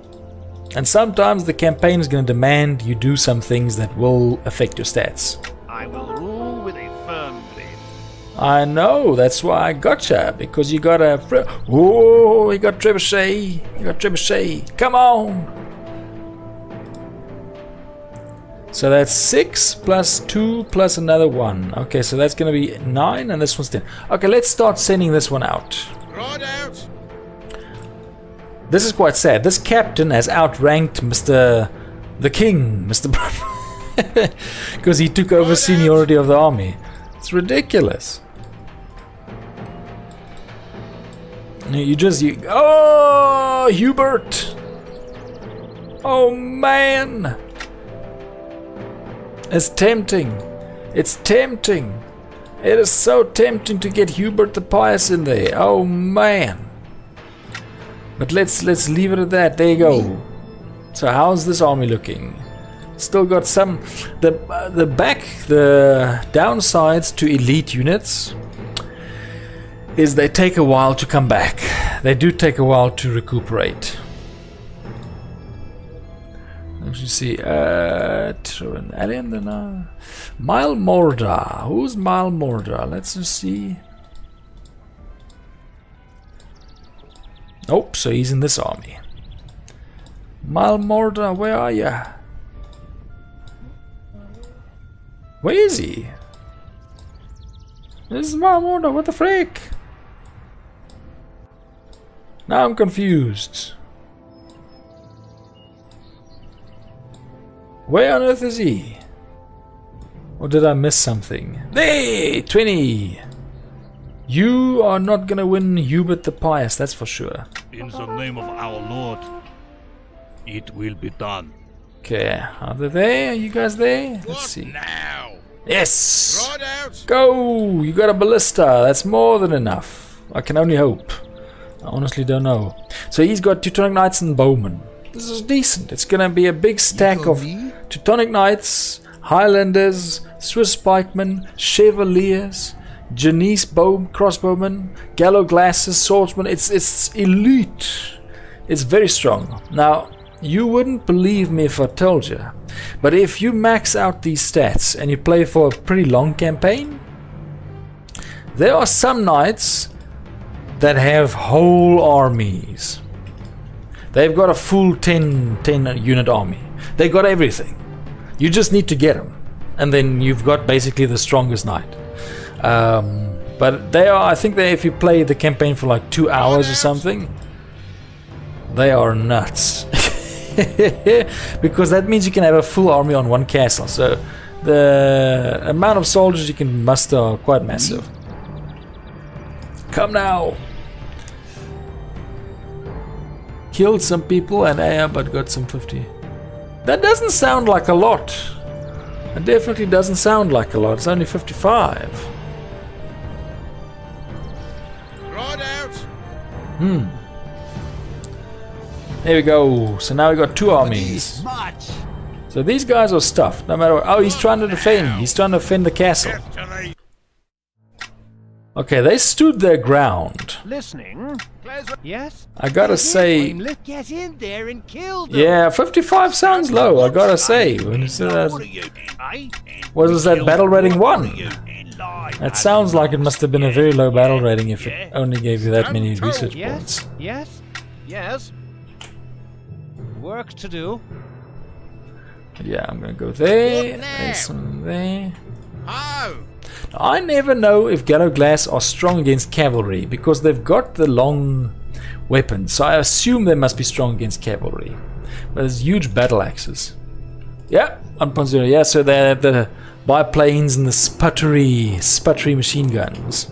And sometimes the campaign is going to demand you do some things that will affect your stats. I will rule with a firm grip. I know, that's why I gotcha, because you got a... Oh, you got trebuchet. You got trebuchet. Come on! So that's 6 plus 2 plus another 1. Okay, so that's going to be 9 and this one's 10. Okay, let's start sending this one out. Right out. This is quite sad. This captain has outranked Mr. the King, Mr. because he took over seniority of the army. It's ridiculous. Oh, Hubert! Oh man! It's tempting. It's tempting. It is so tempting to get Hubert the Pious in there. Oh man! But let's leave it at that. There you go. So how's this army looking? Still got some. The downsides to elite units is they take a while to come back. They do take a while to recuperate. Let's see. Mile Morda. Who's Mile Morda? Let's just see. Oh, so he's in this army. Mile Morda, where are ya? Where is he? This is Mile Morda. What the frick? Now I'm confused. Where on earth is he? Or did I miss something? There! 20! You are not gonna win Hubert the Pious, that's for sure. In the name of our Lord, it will be done. Okay, are they there? Are you guys there? Let's see. Now? Yes! Right out. Go! You got a ballista. That's more than enough. I can only hope. I honestly don't know. So he's got Teutonic Knights and Bowmen. This is decent. It's gonna be a big stack of Teutonic Knights, Highlanders, Swiss Pikemen, Chevaliers, Janisse crossbowmen, Gallo Glasses, swordsmen. It's elite. It's very strong. Now, you wouldn't believe me if I told you, but if you max out these stats and you play for a pretty long campaign, there are some knights that have whole armies. They've got a full 10 unit army. They got everything. You just need to get them, and then you've got basically the strongest knight. But they are, I think that if you play the campaign for like 2 hours or something, they are nuts. Because that means you can have a full army on one castle. So the amount of soldiers you can muster are quite massive. Come now. Killed some people and but got some 50. That doesn't sound like a lot. It definitely doesn't sound like a lot. It's only 55. Right out. There we go. So now we got 2 armies. So these guys are stuffed. No matter what. Oh, he's trying to defend. He's trying to defend the castle. Okay, they stood their ground. Listening? Yes? I gotta say... Get in there and kill them. Yeah, 55 sounds low, I gotta say. When you said that, what was that battle rating 1? That sounds like it must have been a very low battle rating if it only gave you that many research points. Yes? Yes? Work to do. Yeah, I'm gonna go there. There's some there. How? I never know if Gallo Glass are strong against cavalry because they've got the long weapons, so I assume they must be strong against cavalry. But there's huge battle axes. Yeah, 1.0. Yeah, so they have the biplanes and the sputtery machine guns.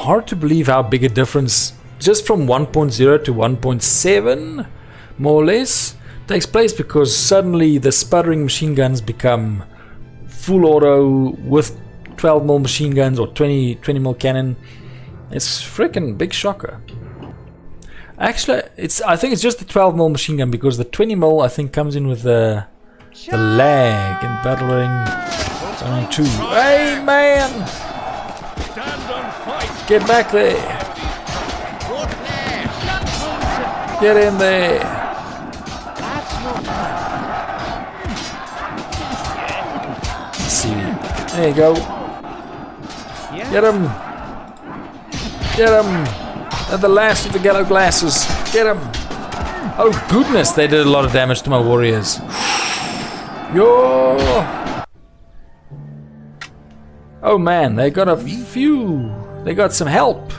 hard to believe how big a difference just from 1.0 to 1.7 more or less takes place, because suddenly the sputtering machine guns become full auto with 12mm machine guns or 20mm cannon. It's freaking big shocker. Actually, I think it's just the 12mm machine gun, because the 20mm I think comes in with the lag in Battle Ring 2. Hey man! Get back there! Get in there! Let's see. There you go. Get him! Get him! At the last of the yellow glasses. Get him! Oh goodness, they did a lot of damage to my warriors. Yo! Oh man, they got a few. They got some help.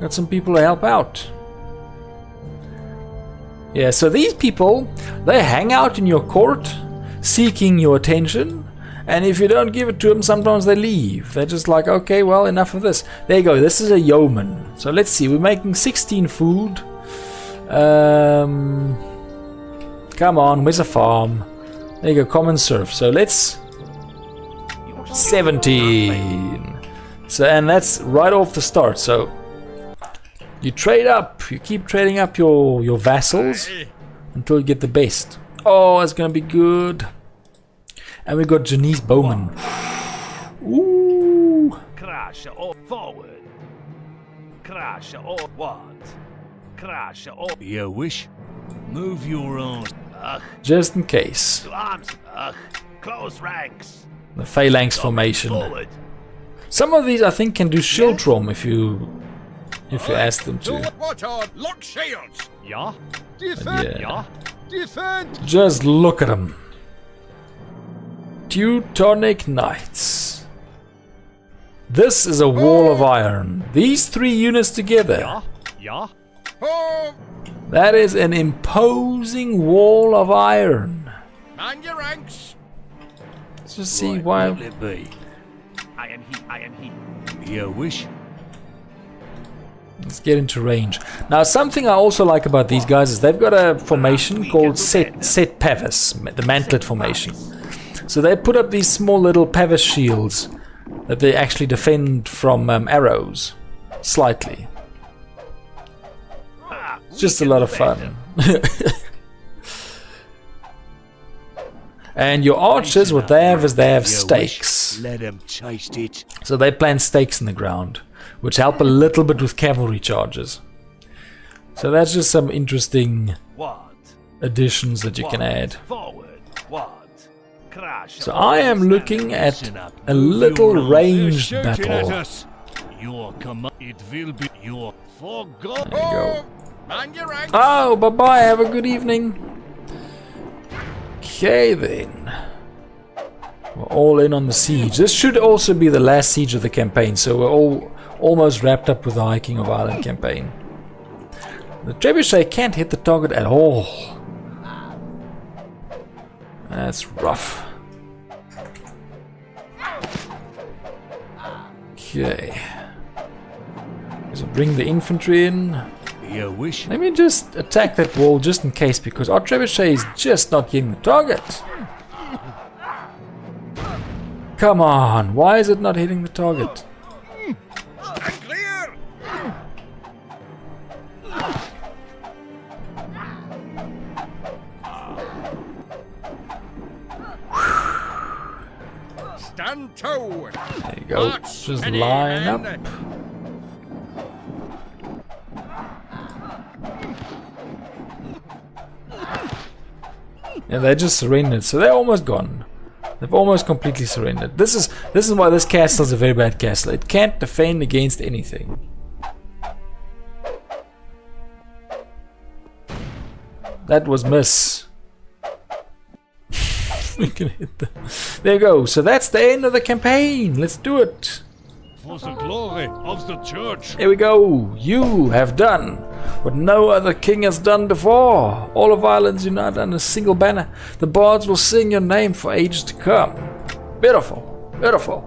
Got some people to help out. Yeah, so these people, they hang out in your court, seeking your attention, and if you don't give it to them, sometimes they leave. They're just like, okay, well, enough of this. There you go, this is a yeoman. So let's see, we're making 16 food. Come on, where's a farm? There you go, common serf. So let's 17. So, and that's right off the start. So you trade up, you keep trading up your vassals until you get the best. Oh, it's gonna be good. And we got Janice Bowman. Ooh. Crash or forward. Crash or what? Crash or you wish? Move your own. Just in case. To arms. Close ranks. The phalanx formation. Forward. Some of these I think can do shield rom if you ask them to. Lock shields. Yeah. Defend. Yeah. Defend! Just look at them. Teutonic Knights. This is a wall of iron. These three units together. Yeah. That is an imposing wall of iron. Man your ranks! Let's just see why. Let it be. I am he. You wish? Let's get into range. Now, something I also like about these guys is they've got a formation called set pavis, the mantlet formation. So they put up these small little pavis shields that they actually defend from arrows, slightly. It's just a lot of fun. And your archers, what they have is they have stakes. Let them taste it. So they plant stakes in the ground, which help a little bit with cavalry charges. So that's just some interesting additions that you can add. So I am looking at a little ranged battle. There you go. Oh, bye-bye, have a good evening. Okay then. We're all in on the siege. This should also be the last siege of the campaign, so we're all almost wrapped up with the High King of Ireland campaign. The trebuchet can't hit the target at all. That's rough. Okay. So bring the infantry in. You wish? Let me just attack that wall just in case, because our trebuchet is just not getting the target. Come on, why is it not hitting the target? Stand clear! Stand to! There you go. Just line up. Yeah, they just surrendered, so they're almost gone. They've almost completely surrendered. This is why this castle is a very bad castle. It can't defend against anything. That was miss. We can hit them. There you go. So that's the end of the campaign. Let's do it. For the glory of the church. Here we go. You have done what no other king has done before. All of Ireland's united under a single banner. The bards will sing your name for ages to come. Beautiful. Beautiful.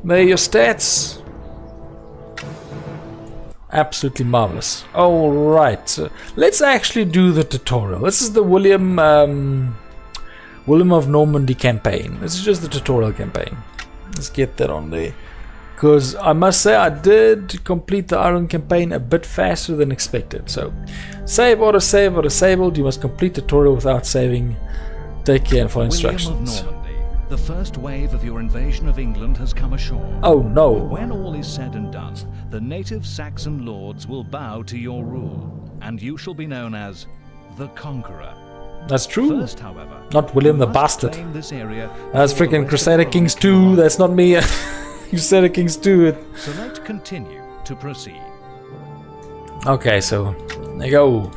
There are your stats. Absolutely marvelous. Alright, so let's actually do the tutorial. This is the William of Normandy campaign. This is just the tutorial campaign. Let's get that on there. Because I must say I did complete the Ireland campaign a bit faster than expected. So, save, autosave, or disabled. You must complete tutorial without saving. Take care and follow instructions. William of Normandy, the first wave of your invasion of England has come ashore. Oh no. When all is said and done, the native Saxon lords will bow to your rule, and you shall be known as the Conqueror. That's true. First, however, not William the Bastard. That's freaking Crusader Kings 2. That's not me. Crusader Kings 2. Select continue to proceed. Okay, so there you go.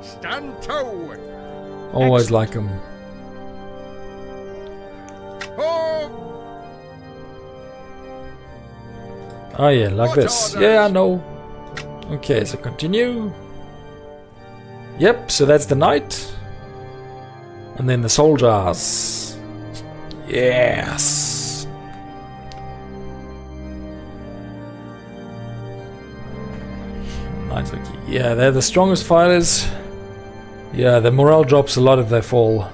Stand to. Always like them. Oh yeah, like this. Yeah, I know. Okay, so continue. Yep, so that's the knight. And then the soldiers. Yes. Knights, okay. Yeah, they're the strongest fighters. Yeah, the morale drops a lot if they fall.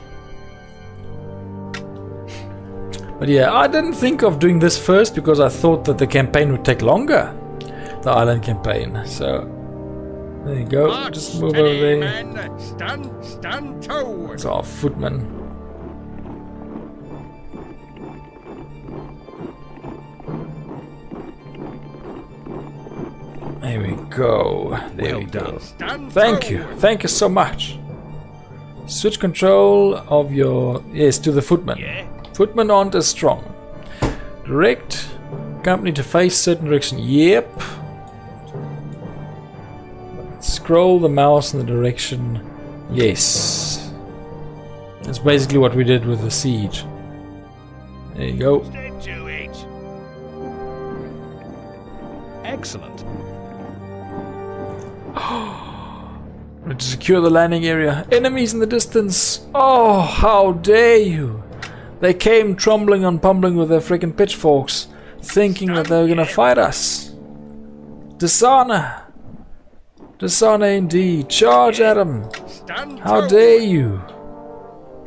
But yeah, I didn't think of doing this first because I thought that the campaign would take longer. The island campaign. So, there you go. March, just move over there. men. Stand to. It's our footman. There we go. There we go. Thank you. Thank you so much. Switch control of your... Yes, to the footman. Yeah? Footman aren't as strong. Direct company to face certain direction. Yep. Scroll the mouse in the direction. Yes. That's basically what we did with the siege. There you go. Step to it. Excellent. To secure the landing area. Enemies in the distance. Oh, how dare you! They came trembling and pumbling with their freaking pitchforks, thinking that they were gonna fight us. Dishonor! Dishonor indeed. Charge at them! How dare you!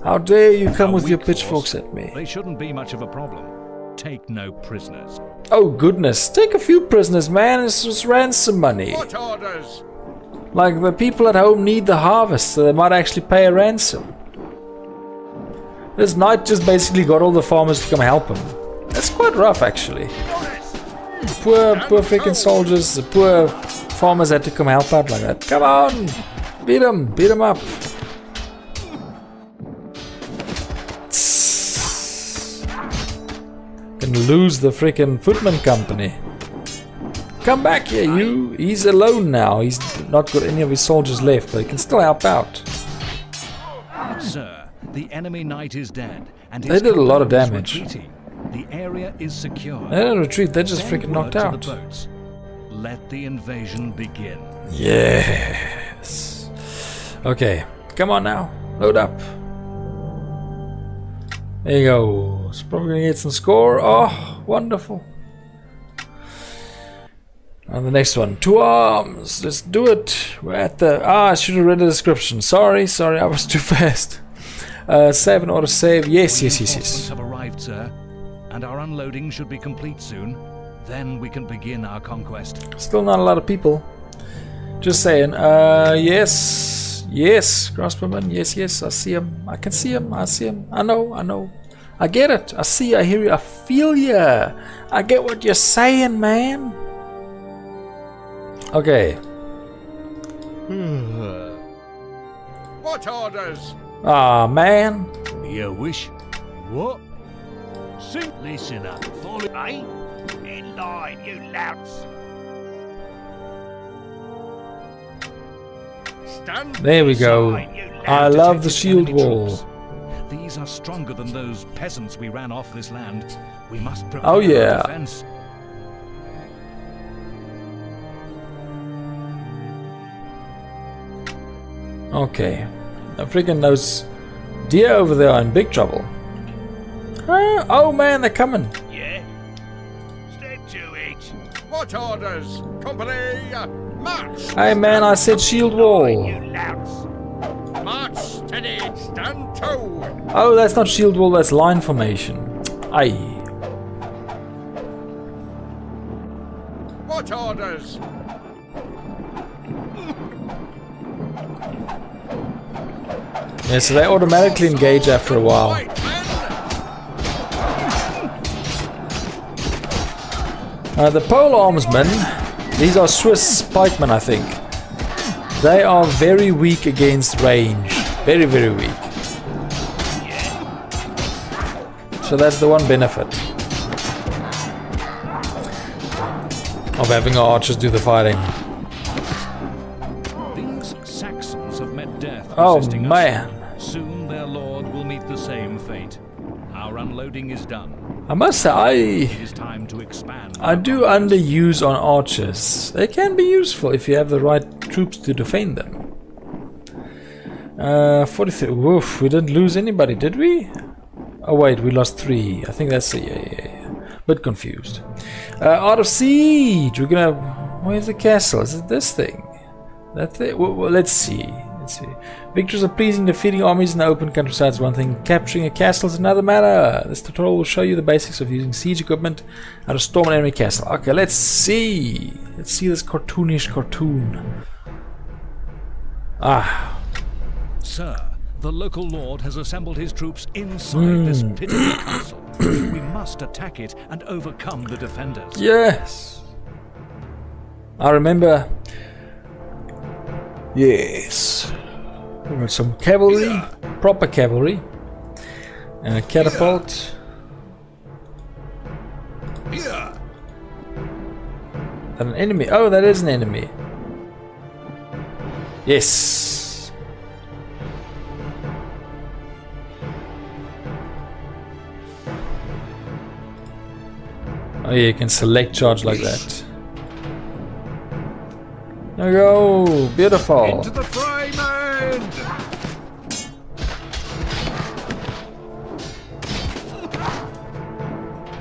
How dare you come with your pitchforks at me? They shouldn't be much of a problem. Take no prisoners. Oh goodness, take a few prisoners, man. It's just ransom money. What orders? Like the people at home need the harvest, so they might actually pay a ransom. This knight just basically got all the farmers to come help him. That's quite rough, actually. Poor freaking soldiers, the poor farmers had to come help out like that. Come on! Beat him up. Can lose the freaking footman company. Come back here, you! He's alone now. He's not got any of his soldiers left, but he can still help out. Sir, the enemy knight is dead, and They did a lot of damage. The area is secure. They didn't retreat, they just Send freaking knocked word to out. the boats. Let the invasion begin. Yes. Okay, come on now. Load up. There you go. It's probably gonna get some score. Oh, wonderful. And the next one. 2 arms. Let's do it. We're at the... I should have read the description. Sorry, I was too fast. Save and autosave. Yes. Reinforcements have arrived, sir, and our unloading should be complete soon. Then we can begin our conquest. Still not a lot of people. Just saying. Yes, crossbowman. Yes. I see him. I can see him. I see him. I know. I get it. I see. I hear you. I feel ya. I get what you're saying, man. Okay. What orders? Ah, man. You wish? What? Listen up. Follow. Eh? In line, you louts. Stand. There we go. Sign, you I louts. love the Detected shield enemy wall. troops. These are stronger than those peasants we ran off this land. We must prepare Oh, our yeah. defense. Okay. Now freaking those deer over there are in big trouble. Oh man, they're coming. Yeah? Step to it. What orders? Company, march! Hey man, I said shield wall. You louts. March, steady, stand to! Oh, that's not shield wall, that's line formation. Aye. What orders? Yeah, so they automatically engage after a while. Right, men! The pole armsmen, these are Swiss pikemen, I think. They are very weak against range. Very, very weak. So that's the one benefit of having our archers do the fighting. These Saxons have met death. Oh resisting us. man. Soon their lord will meet the same fate. Our unloading is done. I must say, It is time to expand. I do underuse on archers. They can be useful if you have the right troops to defend them. 43. Woof, we didn't lose anybody, did we? Oh wait, we lost 3. I think that's yeah. Bit confused. Art of Siege. We're gonna. Where's the castle? Is it this thing? That thing? Well, let's see. Let's see. Victories are pleasing. Defeating armies in the open countryside is one thing. Capturing a castle is another matter. This tutorial will show you the basics of using siege equipment how to storm an enemy castle. Okay, let's see. Let's see this cartoonish cartoon. Ah. Sir, the local lord has assembled his troops inside this pitiful castle. We must attack it and overcome the defenders. Yes. I remember. Yes. We got some cavalry, proper cavalry, and a catapult. Here! And an enemy. Oh, that is an enemy. Yes. Oh yeah, you can select charge like that. There we go. Beautiful. Into the fray, men!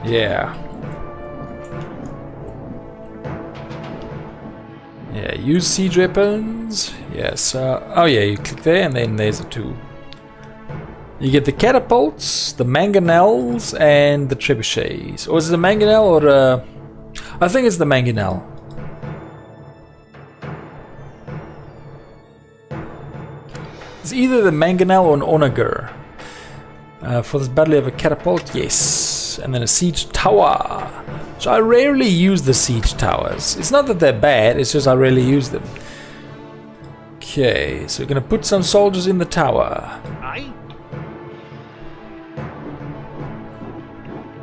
Yeah. Yeah, use siege weapons. Yes. Oh yeah, you click there and then there's the 2. You get the catapults, the mangonels, and the trebuchets. Or is it the mangonel or I think it's the mangonel. It's either the mangonel or an onager. For this battle you have a catapult, yes. And then a siege tower. So I rarely use the siege towers. It's not that they're bad, it's just I rarely use them. Okay, so we're gonna put some soldiers in the tower. Aye?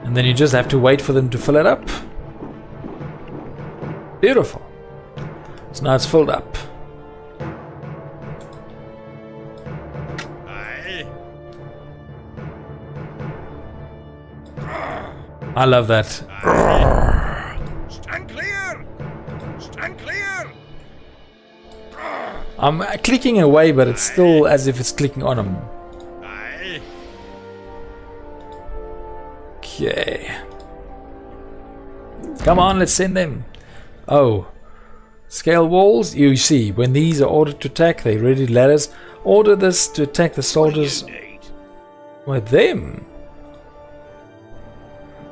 And then you just have to wait for them to fill it up. Beautiful. So now it's filled up. Aye. I love that. Stand clear! Stand clear! I'm clicking away, but it's still as if it's clicking on them. Aye. Okay. Come on, let's send them. Oh. Scale walls. You see, when these are ordered to attack, they ready ladders. Order this to attack the soldiers. With them.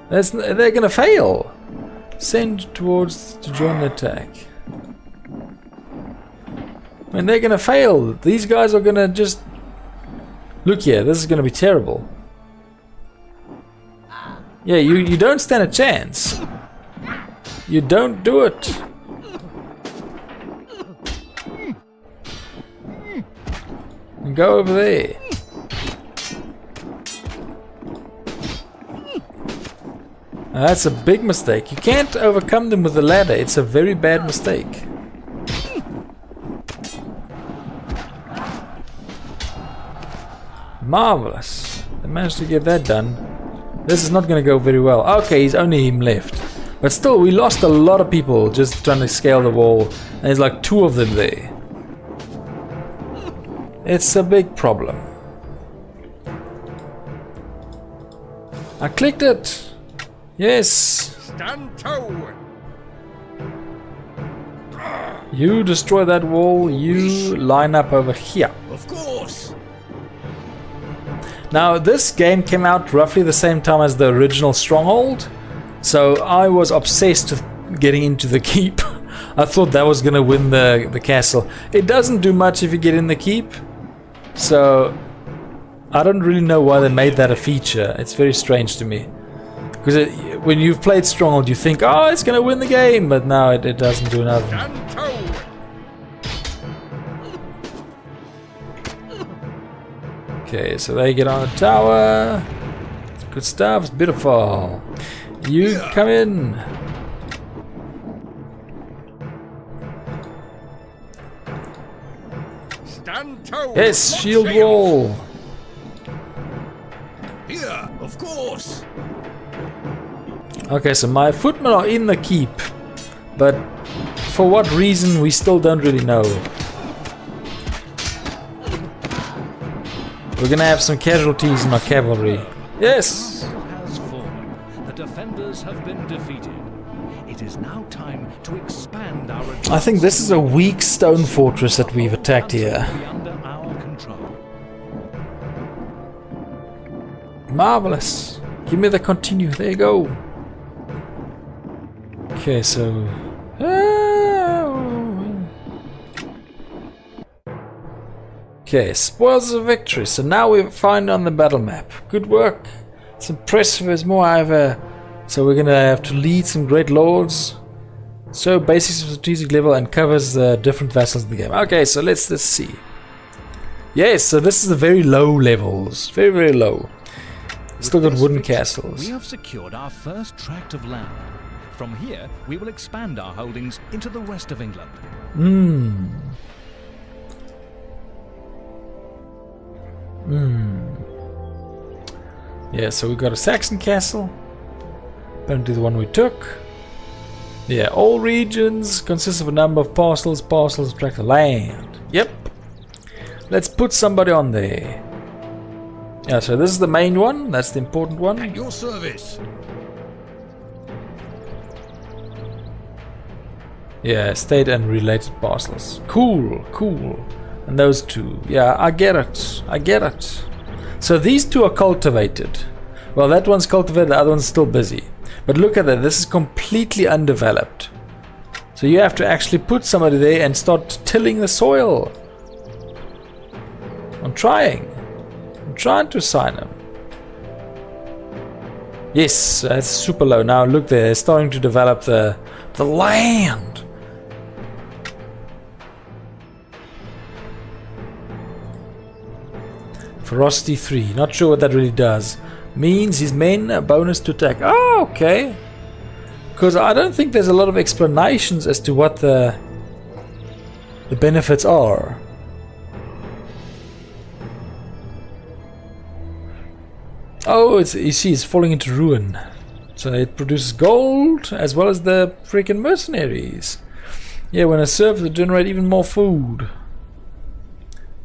They're gonna fail. Send towards to join the attack. When they're gonna fail, these guys are gonna just look here. This is gonna be terrible. Yeah, you don't stand a chance. You don't do it. And go over there. Now that's a big mistake. You can't overcome them with a ladder. It's a very bad mistake. Marvelous. They managed to get that done. This is not going to go very well. Okay, he's only him left. But still, we lost a lot of people just trying to scale the wall. And there's like 2 of them there. It's a big problem. I clicked it. Yes. Stand to. You destroy that wall. You line up over here. Of course. Now, this game came out roughly the same time as the original Stronghold, so I was obsessed with getting into the keep. I thought that was gonna win the castle. It doesn't do much if you get in the keep, so I don't really know why they made that a feature. It's very strange to me. Because when you've played Stronghold, you think, oh, it's gonna win the game, but no, it doesn't do nothing. Stand to. Okay, so they get on the tower. It's good stuff. It's beautiful. You come in. Stand to. Yes, What shield sails? wall. Here, of course. Okay, so my footmen are in the keep, but for what reason we still don't really know. We're gonna have some casualties in our cavalry. Yes! Has fallen. The defenders have been defeated. It is now time to expand our I think this is a weak stone fortress that we've attacked here. be under our control. Marvelous. Give me the continue. There you go. Okay, so... Okay, spoils of victory. So now we've found on the battle map. Good work. It's impressive as more I ever. So we're gonna have to lead some great lords. So basic strategic level and covers the different vassals in the game. Okay, so let's see. Yes, so this is the very low levels. Very, very low. Still got wooden castles. We have secured our first tract of land. From here, we will expand our holdings into the rest of England. Yeah, so we got a Saxon castle. Apparently the one we took. Yeah, all regions consist of a number of parcels. Parcels attract the land. Yep. Let's put somebody on there. Yeah, so this is the main one. That's the important one. At your service. Yeah, state and related parcels. Cool, cool. And those two. Yeah, I get it. I get it. So these two are cultivated. Well, that one's cultivated, the other one's still busy. But look at that, this is completely undeveloped. So you have to actually put somebody there and start tilling the soil. I'm trying to assign them. Yes, that's super low. Now look there, they're starting to develop the land. Ferocity 3, not sure what that really does. Means his men a bonus to attack. Oh, okay. Because I don't think there's a lot of explanations as to what the benefits are. Oh, you see, it's falling into ruin. So it produces gold as well as the freaking mercenaries. Yeah, when it serves, they generate even more food.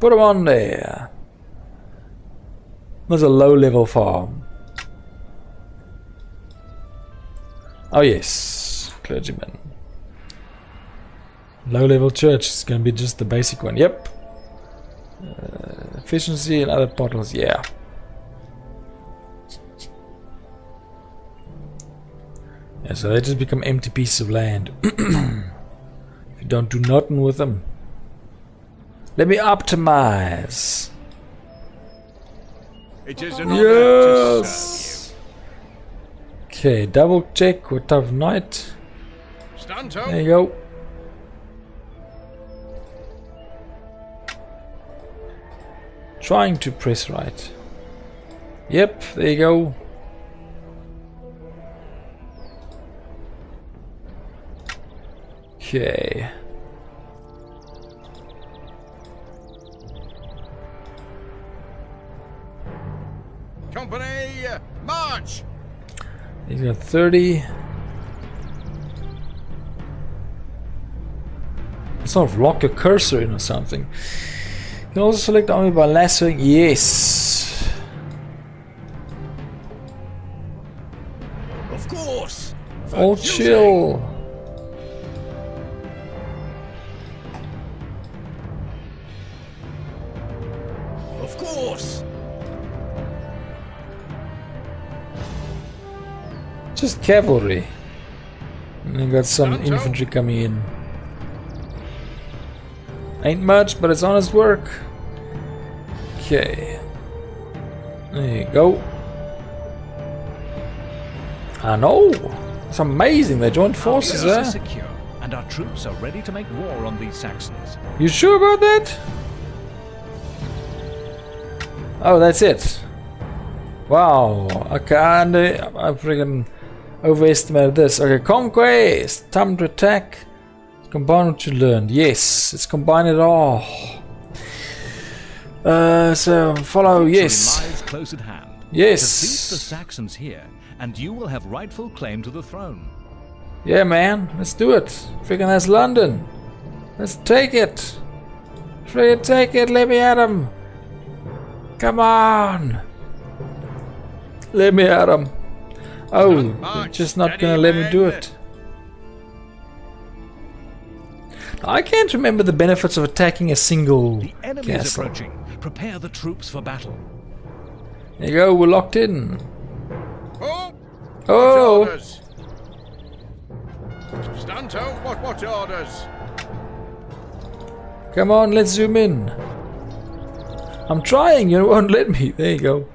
Put them on there. There's a low-level farm. Oh yes, clergyman. Low-level church is going to be just the basic one. Yep. Efficiency and other portals. Yeah. Yeah, so they just become empty pieces of land. If you don't do nothing with them. Let me optimize. It is an honor to serve Yes. Okay, double check what type of knight. you. Stand There to. you go. Trying to press right. Yep, there you go. Okay. Company, march. He's got 30. Sort of lock a cursor in or something. You can also select army by lassoing. Yes. All chill. Of course. Just cavalry. And then got some infantry coming in. Ain't much, but it's honest work. Okay. There you go. I know. It's amazing. They joined forces there. Secure, and our troops are ready to make war on these Saxons. You sure about that? Oh, that's it. Wow. Okay, I freaking overestimated this. Okay, conquest. Time to attack. Combine what you learned. Yes, it's combine it all. So follow. Yes. Lies close at hand. Yes. Defeat the Saxons here, and you will have rightful claim to the throne. Yeah, man. Let's do it. Freaking that's London. Let's take it. Freaking take it. Let me at him. Come on. Let me at him. Oh, they're just not gonna let me do it. I can't remember the benefits of attacking a single The enemy is castle. approaching. Prepare the troops for battle. There you go, we're locked in. Oh! Oh! Orders. Stanto, what orders? Come on, let's zoom in. I'm trying, you won't let me. There you go.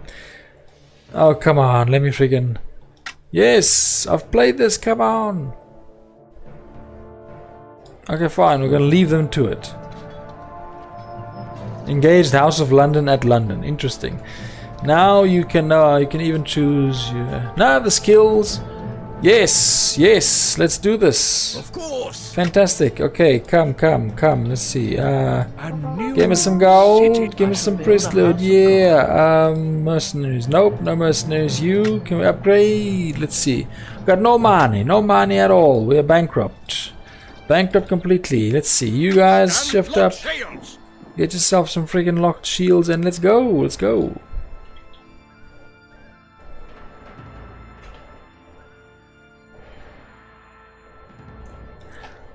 Oh, come on, let me friggin'... Yes, I've played this, come on. Okay, fine, we're gonna leave them to it. Engage the House of London at London. Interesting. Now you can even choose. Now I have the skills. Yes, yes. Let's do this. Of course. Fantastic. Okay, come. Let's see. A Give me some gold. Give me some priest loot. Yeah. Mercenaries. Nope, no mercenaries. You can we upgrade? Let's see. We've got no money. No money at all. We are bankrupt. Bankrupt completely. Let's see. You guys shift up. Shields. Get yourself some friggin' locked shields and let's go. Let's go.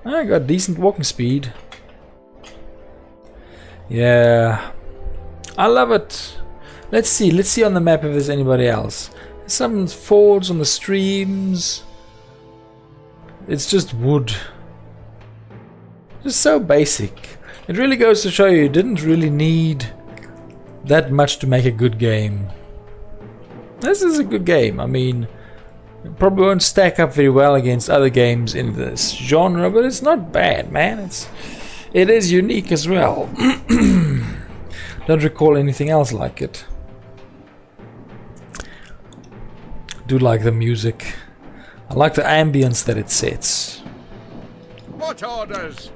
I got decent walking speed. Yeah. I love it. Let's see on the map if there's anybody else. Some fords on the streams. It's just wood. Just so basic. It really goes to show you didn't really need that much to make a good game. This is a good game. I mean, it probably won't stack up very well against other games in this genre, but it's not bad, man. It is unique as well. Don't recall anything else like it. Do like the music. I like the ambience that it sets. What orders?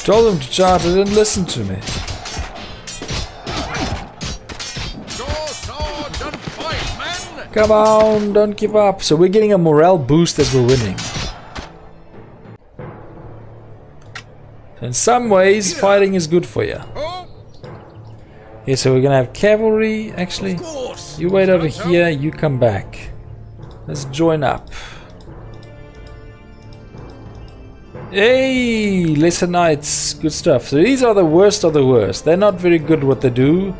Told them to charge, they didn't listen to me. Draw swords and fight, men! Come on, don't give up. So we're getting a morale boost as we're winning. In some ways, fighting is good for you. Oh, Okay, so we're gonna have cavalry. Actually, of course. you wait over Stanto. here, you come back. Let's join up. Hey, lesser knights, good stuff. So these are the worst of the worst. They're not very good at what they do,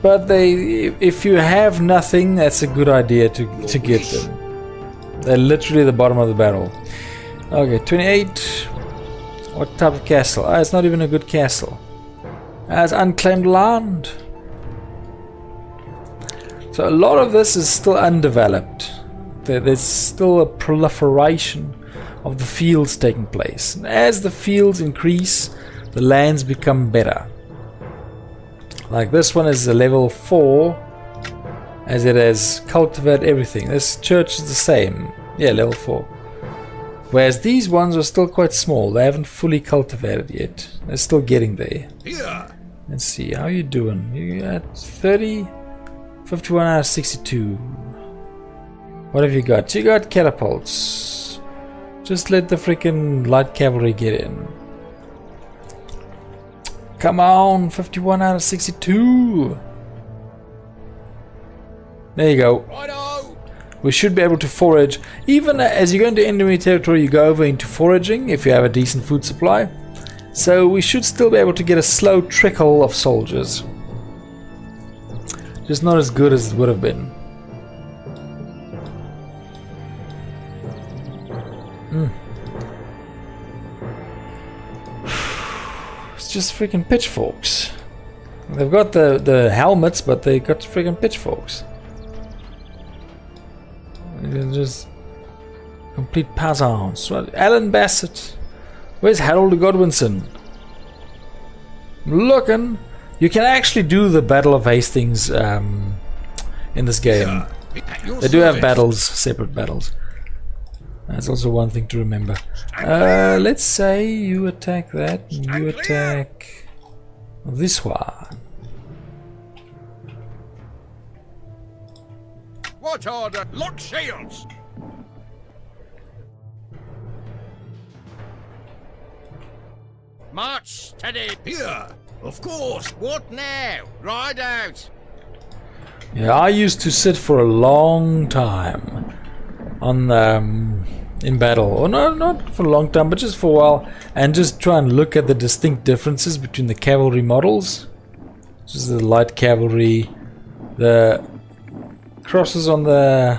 but if you have nothing, that's a good idea to get them. They're literally the bottom of the barrel. Okay, 28. What type of castle? Ah, it's not even a good castle. Ah, it's unclaimed land. So a lot of this is still undeveloped. There's still a proliferation of the fields taking place. And as the fields increase, the lands become better. Like this one is a level 4, as it has cultivated everything. This church is the same. Yeah, level 4. Whereas these ones are still quite small. They haven't fully cultivated yet. They're still getting there. Here. Let's see, how are you doing? You at 30? 51 out of 62. What have you got? You got catapults. Just let the freaking light cavalry get in. Come on, 51 out of 62. There you go. Righto! We should be able to forage. Even as you go into enemy territory, you go over into foraging if you have a decent food supply. So we should still be able to get a slow trickle of soldiers. Just not as good as it would have been. It's just freaking pitchforks. They've got the helmets, but they got freaking pitchforks. They're just complete peasants. Alan Bassett. Where's Harold Godwinson? Looking. You can actually do the Battle of Hastings in this game. They do have battles, separate battles. That's also one thing to remember. Let's say you attack that, and you attack this one. What order? Lock shields! March steady! Here! Of course! What now? Ride out! Yeah, I used to sit for a long time on in battle, or no, not for a long time, but just for a while, and just try and look at the distinct differences between the cavalry models. Just the light cavalry, the crosses on the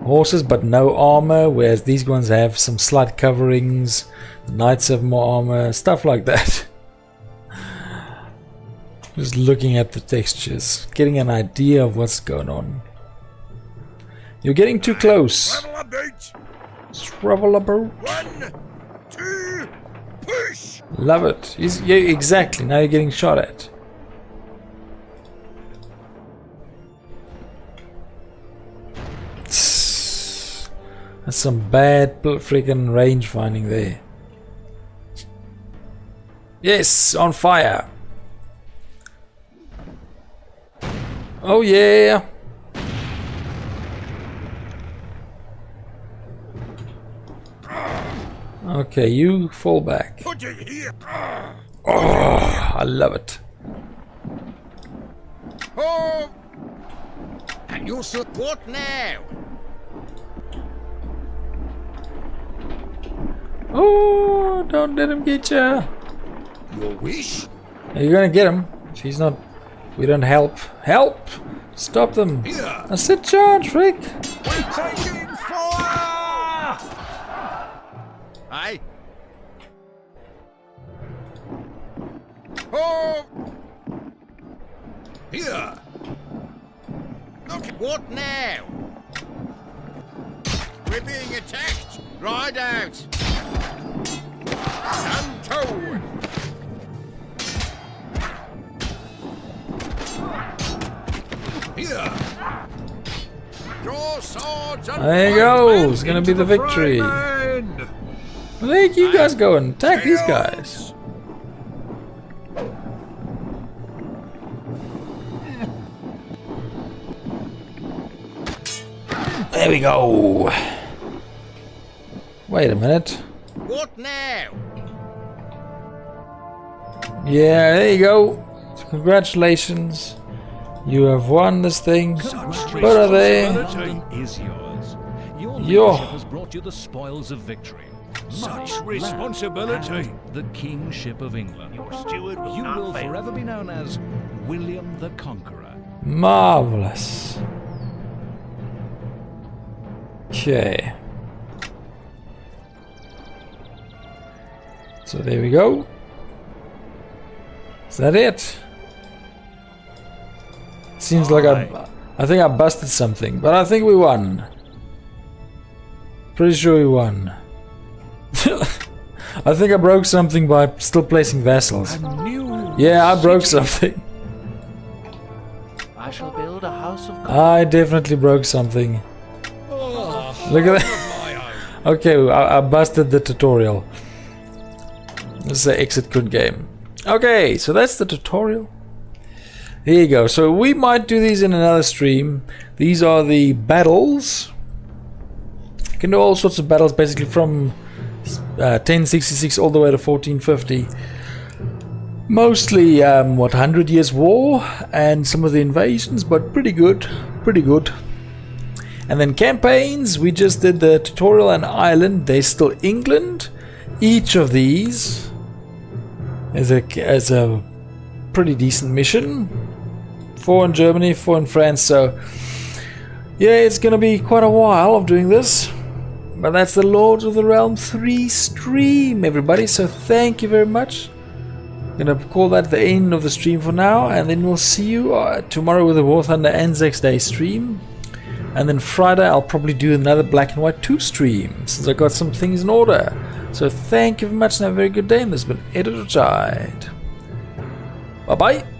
horses but no armor, whereas these ones have some slight coverings, the knights have more armor, stuff like that. Just looking at the textures, getting an idea of what's going on. You're getting too close. Travel a bit! Travel about. 1, 2, push! Love it. Yeah, exactly. Now you're getting shot at. That's some bad freaking range finding there. Yes, on fire. Oh yeah. Okay, you fall back. Put it here! Oh, I love it. Oh! And you'll what now? Oh, don't let him get you. Your wish? You're gonna get him. She's not. We don't help. Help! Stop them. Here! I said charge, Rick. We're taking fire! Aye? Oh! Here! Look, what now? We're being attacked! Ride out! Stand to! Here! Draw swords and There you go. It's gonna be the victory. Where you guys going? Attack these guys. There we go. Wait a minute. What now? Yeah, there you go. Congratulations. You have won this thing. What are they? London is yours. Your Yo. leadership has brought you the spoils of victory. Such responsibility. The kingship of England. Your steward will You not will fail. forever be known as William the Conqueror. Marvelous. Okay. So there we go. Is that it? Seems like I think I busted something, but I think we won. Pretty sure we won. I think I broke something by still placing vassals. Yeah, I broke something. I shall build a house of I definitely broke something. Look at that. Okay, I busted the tutorial. This is the exit quit game. Okay, so that's the tutorial. Here you go. So we might do these in another stream. These are the battles. You can do all sorts of battles, basically from 1066 all the way to 1450. Mostly, 100 Years War and some of the invasions, but pretty good, pretty good. And then campaigns, we just did the tutorial and Ireland, they're still England. Each of these is a pretty decent mission. 4 in Germany, 4 in France, so yeah, it's gonna be quite a while of doing this. But that's the Lords of the Realm 3 stream, everybody, so thank you very much. Gonna call that the end of the stream for now, and then we'll see you tomorrow with the War Thunder Anzac Day stream. And then Friday I'll probably do another Black and White 2 stream, since I got some things in order. So thank you very much and have a very good day, and this has been Editor Tide. Bye bye!